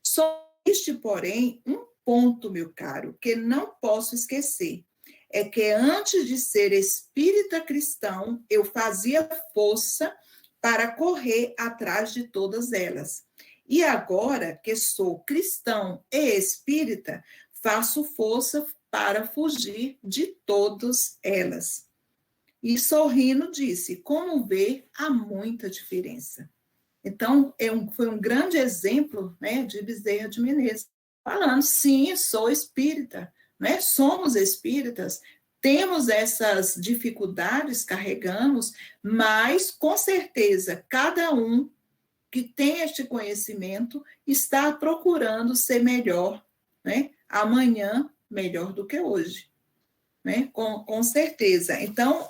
Só existe, porém, um ponto, meu caro, que não posso esquecer. É que antes de ser espírita cristão, eu fazia força para correr atrás de todas elas. E agora que sou cristão e espírita, faço força para fugir de todas elas. E sorrindo disse, como vê, há muita diferença. Então, foi um grande exemplo, né, de Bezerra de Menezes, falando, sim, sou espírita, né, somos espíritas, temos essas dificuldades, carregamos, mas, com certeza, cada um que tem este conhecimento está procurando ser melhor, né, amanhã melhor do que hoje, né, com certeza. Então,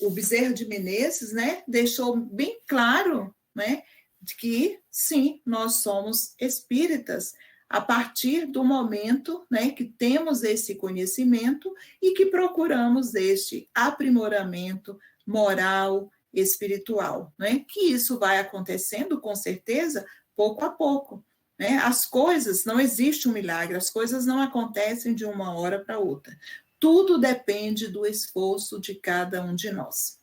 o Bezerra de Menezes, né, deixou bem claro, né, de que, sim, nós somos espíritas a partir do momento, né, que temos esse conhecimento e que procuramos este aprimoramento moral, espiritual, né, que isso vai acontecendo, com certeza, pouco a pouco, né, as coisas, não existe um milagre, as coisas não acontecem de uma hora para outra. Tudo depende do esforço de cada um de nós.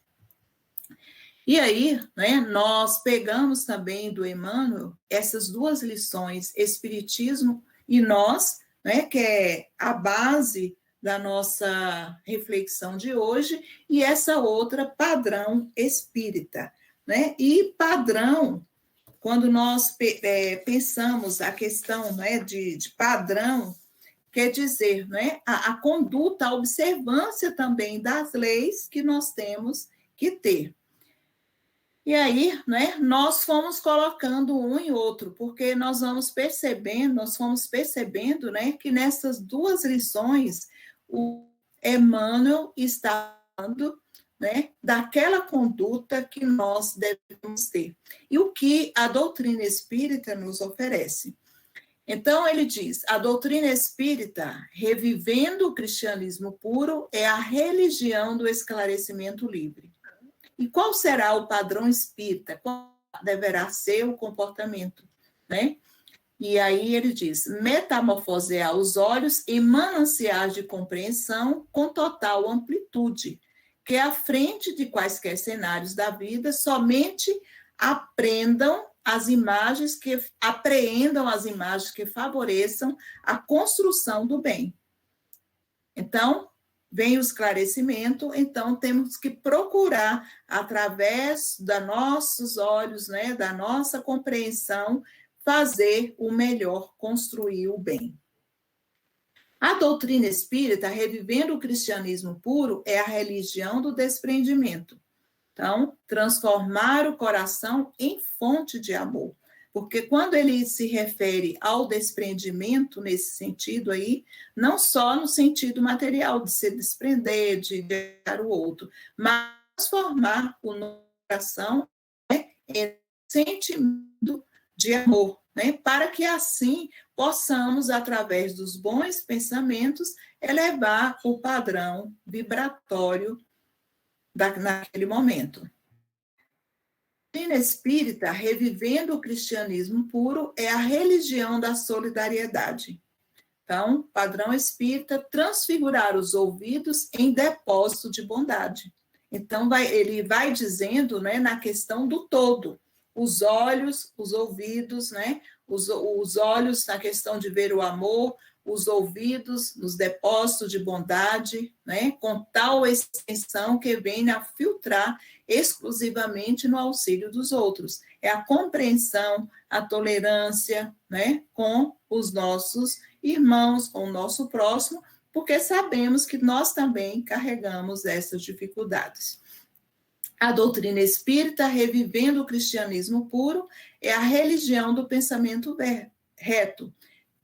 E aí, né, nós pegamos também do Emmanuel essas duas lições, Espiritismo e nós, né, que é a base da nossa reflexão de hoje, e essa outra, padrão espírita. Né? E padrão, quando nós pensamos a questão, né, de padrão, quer dizer, né, a conduta, a observância também das leis que nós temos que ter. E aí, né, nós fomos colocando um e outro, porque nós fomos percebendo, né, que nessas duas lições, o Emmanuel está falando, né, daquela conduta que nós devemos ter. E o que a doutrina espírita nos oferece. Então, ele diz, a doutrina espírita, revivendo o cristianismo puro, é a religião do esclarecimento livre. E qual será o padrão espírita? Qual deverá ser o comportamento? Né? E aí ele diz, metamorfosear os olhos em mananciais de compreensão com total amplitude, que à frente de quaisquer cenários da vida, somente apreendam as imagens que favoreçam a construção do bem. Então, vem o esclarecimento, então temos que procurar, através dos nossos olhos, né, da nossa compreensão, fazer o melhor, construir o bem. A doutrina espírita, revivendo o cristianismo puro, é a religião do desprendimento. Então, transformar o coração em fonte de amor. Porque quando ele se refere ao desprendimento, nesse sentido aí, não só no sentido material, de se desprender, de deixar o outro, mas transformar o nosso coração, né, em sentimento de amor, né, para que assim possamos, através dos bons pensamentos, elevar o padrão vibratório naquele momento. A doutrina espírita, revivendo o cristianismo puro, é a religião da solidariedade. Então, padrão espírita, transfigurar os ouvidos em depósito de bondade. Então, ele vai dizendo, né, na questão do todo, os olhos, os ouvidos, né, os olhos na questão de ver o amor, os ouvidos nos depósitos de bondade, né, com tal extensão que vem a filtrar exclusivamente no auxílio dos outros. É a compreensão, a tolerância, né, com os nossos irmãos, com o nosso próximo, porque sabemos que nós também carregamos essas dificuldades. A doutrina espírita, revivendo o cristianismo puro, é a religião do pensamento reto,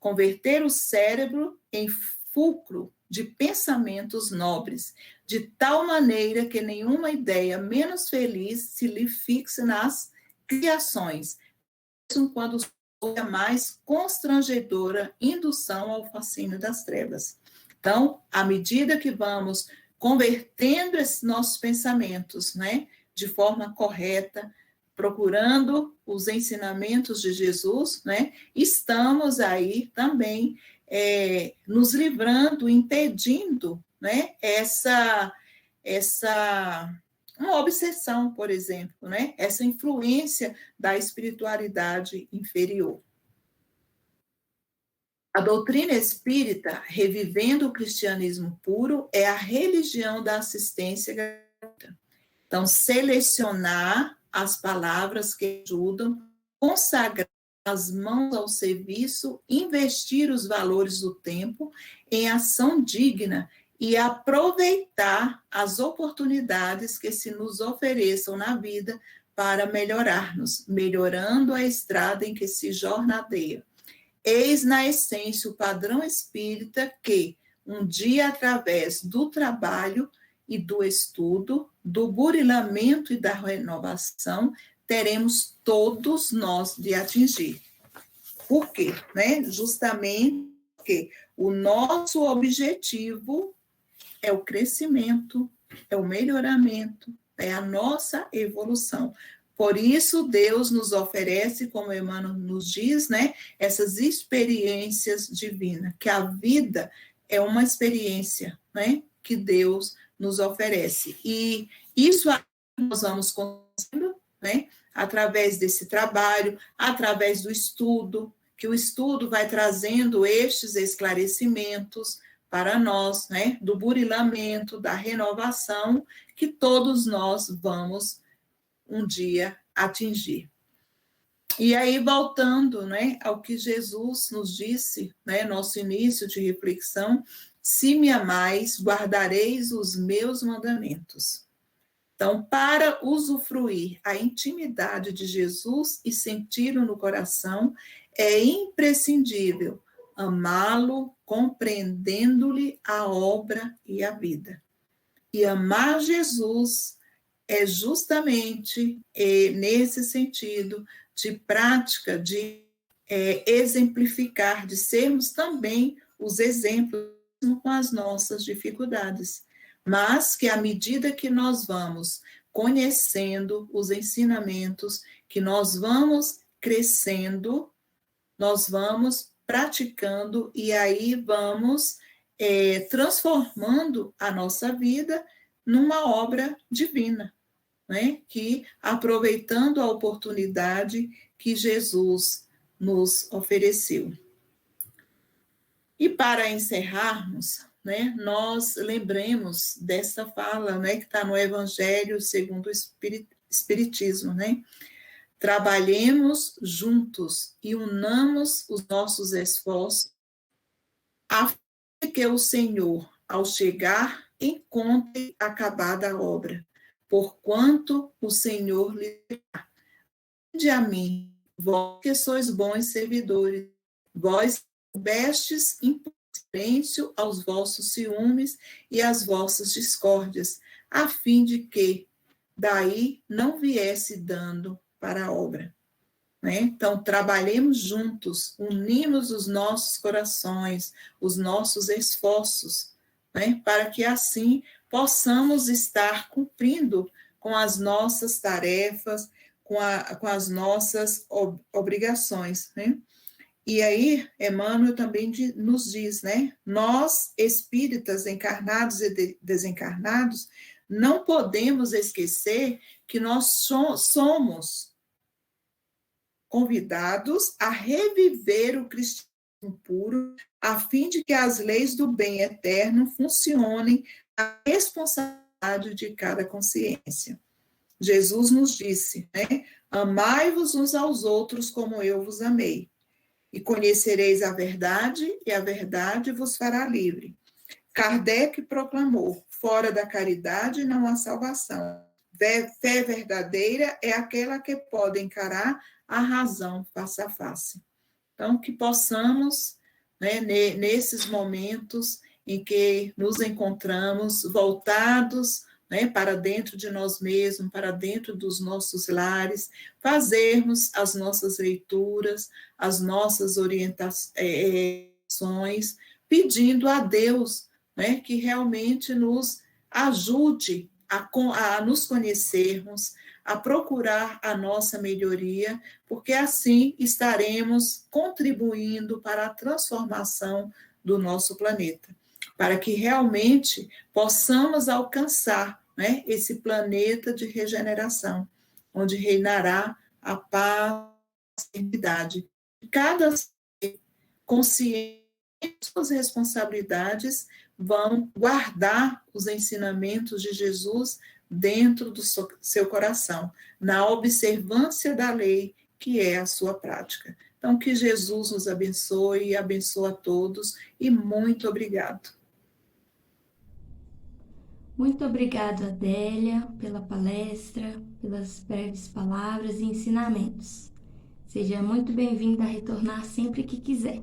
converter o cérebro em fulcro de pensamentos nobres, de tal maneira que nenhuma ideia menos feliz se lhe fixe nas criações, mesmo quando a mais constrangedora indução ao fascínio das trevas. Então, à medida que vamos convertendo esses nossos pensamentos, né, de forma correta, procurando os ensinamentos de Jesus, né, estamos aí também nos livrando, impedindo, né, uma obsessão, por exemplo, né, essa influência da espiritualidade inferior. A doutrina espírita, revivendo o cristianismo puro, é a religião da assistência gratuita. Então, selecionar as palavras que ajudam, consagrar as mãos ao serviço, investir os valores do tempo em ação digna e aproveitar as oportunidades que se nos ofereçam na vida para melhorarmos, melhorando a estrada em que se jornadeia. Eis na essência o padrão espírita que, um dia através do trabalho e do estudo, do burilamento e da renovação, teremos todos nós de atingir. Por quê? Né? Justamente porque o nosso objetivo é o crescimento, é o melhoramento, é a nossa evolução. Por isso, Deus nos oferece, como Emmanuel nos diz, né, essas experiências divinas, que a vida é uma experiência, né, que Deus nos oferece. E isso nós vamos conseguindo, né, através desse trabalho, através do estudo, que o estudo vai trazendo estes esclarecimentos para nós, né, do burilamento, da renovação, que todos nós vamos um dia atingir. E aí, voltando, né, ao que Jesus nos disse, né, nosso início de reflexão, se me amais, guardareis os meus mandamentos. Então, para usufruir a intimidade de Jesus e senti-lo no coração, é imprescindível amá-lo, compreendendo-lhe a obra e a vida. E amar Jesus é justamente nesse sentido de prática, de exemplificar, de sermos também os exemplos com as nossas dificuldades, mas que à medida que nós vamos conhecendo os ensinamentos, que nós vamos crescendo, nós vamos praticando e aí vamos transformando a nossa vida numa obra divina, né? Que aproveitando a oportunidade que Jesus nos ofereceu. E para encerrarmos, né, nós lembremos dessa fala, né, que está no Evangelho segundo o Espiritismo, né? Trabalhemos juntos e unamos os nossos esforços a fim de que o Senhor, ao chegar, encontre acabada a obra, porquanto o Senhor lhe dirá: vinde a mim, vós que sois bons servidores, vós soubestes impor silêncio aos vossos ciúmes e às vossas discórdias, a fim de que daí não viesse dano para a obra. Né? Então, trabalhemos juntos, unimos os nossos corações, os nossos esforços, né? Para que assim possamos estar cumprindo com as nossas tarefas, com as nossas obrigações, né? E aí, Emmanuel também nos diz, né? Nós, espíritas encarnados e desencarnados, não podemos esquecer que nós somos convidados a reviver o cristianismo puro, a fim de que as leis do bem eterno funcionem à responsabilidade de cada consciência. Jesus nos disse, né? Amai-vos uns aos outros como eu vos amei. E conhecereis a verdade, e a verdade vos fará livre. Kardec proclamou: fora da caridade não há salvação. Fé verdadeira é aquela que pode encarar a razão face a face. Então, que possamos, né, nesses momentos em que nos encontramos voltados, né, para dentro de nós mesmos, para dentro dos nossos lares, fazermos as nossas leituras, as nossas orientações, pedindo a Deus, né, que realmente nos ajude a nos conhecermos, a procurar a nossa melhoria, porque assim estaremos contribuindo para a transformação do nosso planeta, para que realmente possamos alcançar, né, esse planeta de regeneração, onde reinará a paz e a serenidade. Cada ser consciente de suas responsabilidades vão guardar os ensinamentos de Jesus dentro do seu coração, na observância da lei, que é a sua prática. Então, que Jesus nos abençoe e abençoe a todos, e muito obrigado. Muito obrigada, Adélia, pela palestra, pelas breves palavras e ensinamentos. Seja muito bem-vinda a retornar sempre que quiser.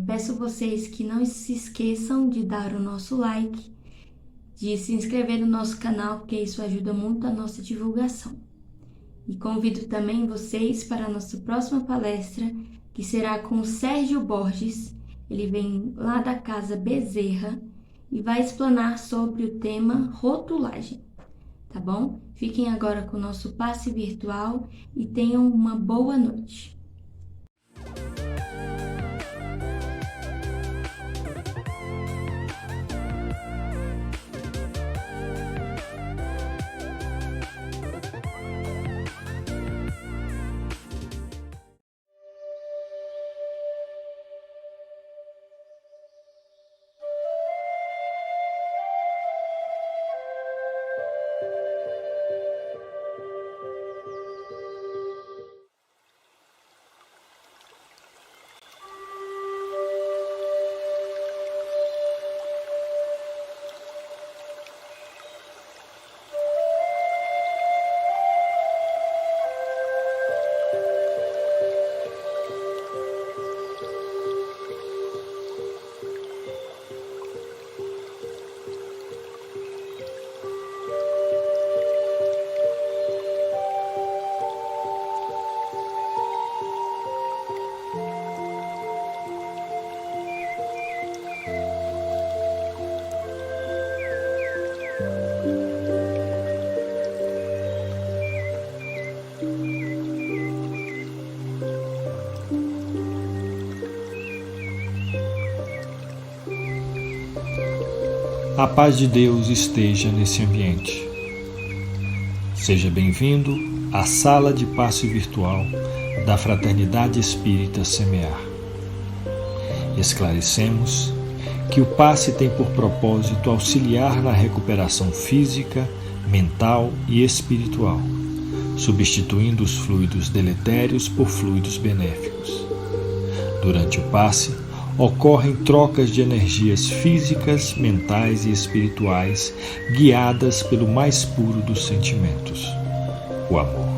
Peço vocês que não se esqueçam de dar o nosso like, de se inscrever no nosso canal, porque isso ajuda muito a nossa divulgação. E convido também vocês para a nossa próxima palestra, que será com o Sérgio Borges. Ele vem lá da Casa Bezerra e vai explanar sobre o tema rotulagem, tá bom? Fiquem agora com o nosso passe virtual e tenham uma boa noite. A paz de Deus esteja nesse ambiente. Seja bem-vindo à sala de passe virtual da Fraternidade Espírita Semear. Esclarecemos que o passe tem por propósito auxiliar na recuperação física, mental e espiritual, substituindo os fluidos deletérios por fluidos benéficos. Durante o passe, ocorrem trocas de energias físicas, mentais e espirituais, guiadas pelo mais puro dos sentimentos, o amor.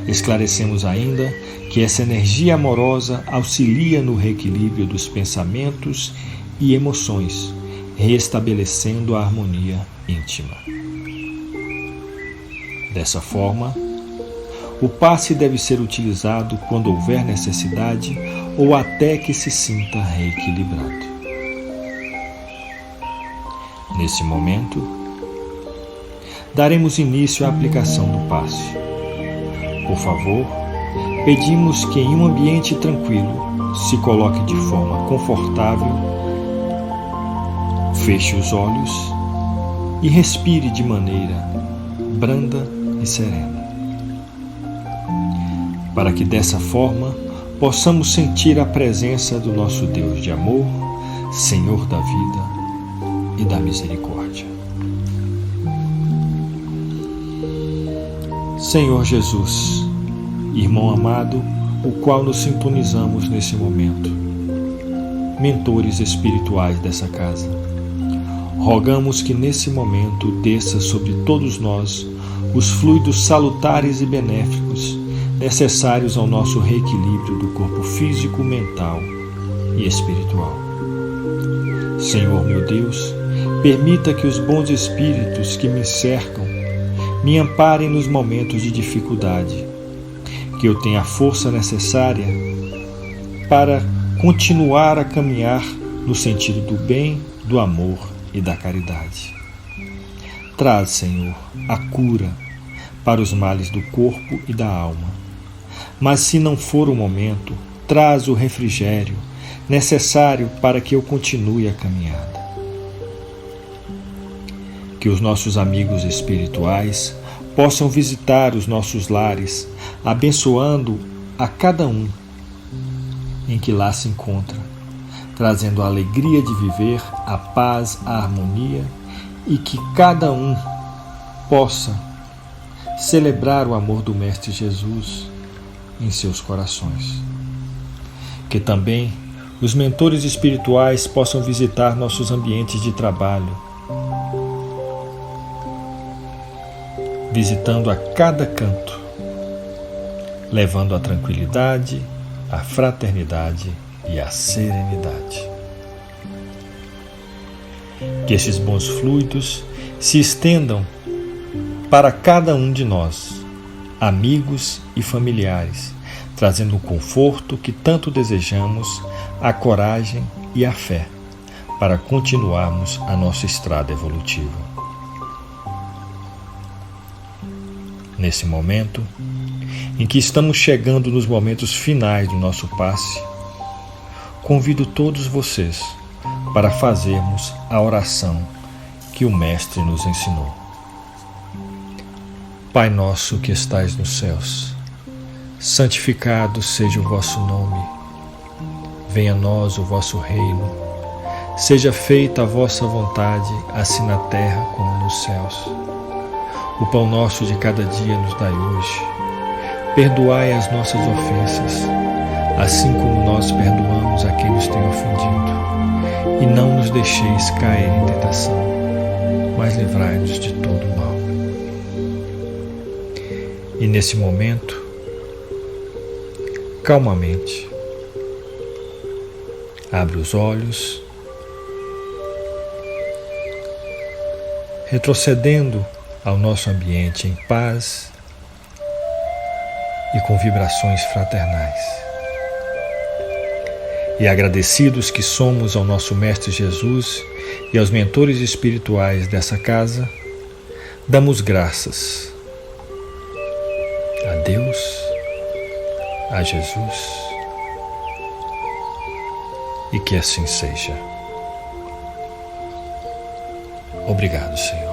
Esclarecemos ainda que essa energia amorosa auxilia no reequilíbrio dos pensamentos e emoções, restabelecendo a harmonia íntima. Dessa forma, o passe deve ser utilizado quando houver necessidade ou até que se sinta reequilibrado. Nesse momento, daremos início à aplicação do passe. Por favor, pedimos que em um ambiente tranquilo se coloque de forma confortável, feche os olhos e respire de maneira branda e serena, para que dessa forma possamos sentir a presença do nosso Deus de amor, Senhor da vida e da misericórdia. Senhor Jesus, irmão amado, o qual nos sintonizamos nesse momento, mentores espirituais dessa casa, rogamos que nesse momento desça sobre todos nós os fluidos salutares e benéficos necessários ao nosso reequilíbrio do corpo físico, mental e espiritual. Senhor meu Deus, permita que os bons espíritos que me cercam me amparem nos momentos de dificuldade, que eu tenha a força necessária para continuar a caminhar no sentido do bem, do amor e da caridade. traz, Senhor, a cura para os males do corpo e da alma. Mas se não for o momento, traz o refrigério necessário para que eu continue a caminhada. Que os nossos amigos espirituais possam visitar os nossos lares, abençoando a cada um em que lá se encontra, trazendo a alegria de viver, a paz, a harmonia, e que cada um possa celebrar o amor do Mestre Jesus em seus corações. Que também os mentores espirituais possam visitar nossos ambientes de trabalho, visitando a cada canto, levando a tranquilidade, a fraternidade e a serenidade. Que estes bons fluidos se estendam para cada um de nós, amigos e familiares, trazendo o conforto que tanto desejamos, a coragem e a fé para continuarmos a nossa estrada evolutiva. Nesse momento, em que estamos chegando nos momentos finais do nosso passe, convido todos vocês para fazermos a oração que o Mestre nos ensinou. Pai nosso que estais nos céus, santificado seja o vosso nome. Venha a nós o vosso reino. Seja feita a vossa vontade, assim na terra como nos céus. O pão nosso de cada dia nos dai hoje. Perdoai as nossas ofensas, assim como nós perdoamos a quem nos tem ofendido. E não nos deixeis cair em tentação, mas livrai-nos de todo o mal. E nesse momento, calmamente, abre os olhos, retrocedendo ao nosso ambiente em paz e com vibrações fraternais. E agradecidos que somos ao nosso Mestre Jesus e aos mentores espirituais dessa casa, damos graças a Deus, a Jesus, e que assim seja. Obrigado, Senhor.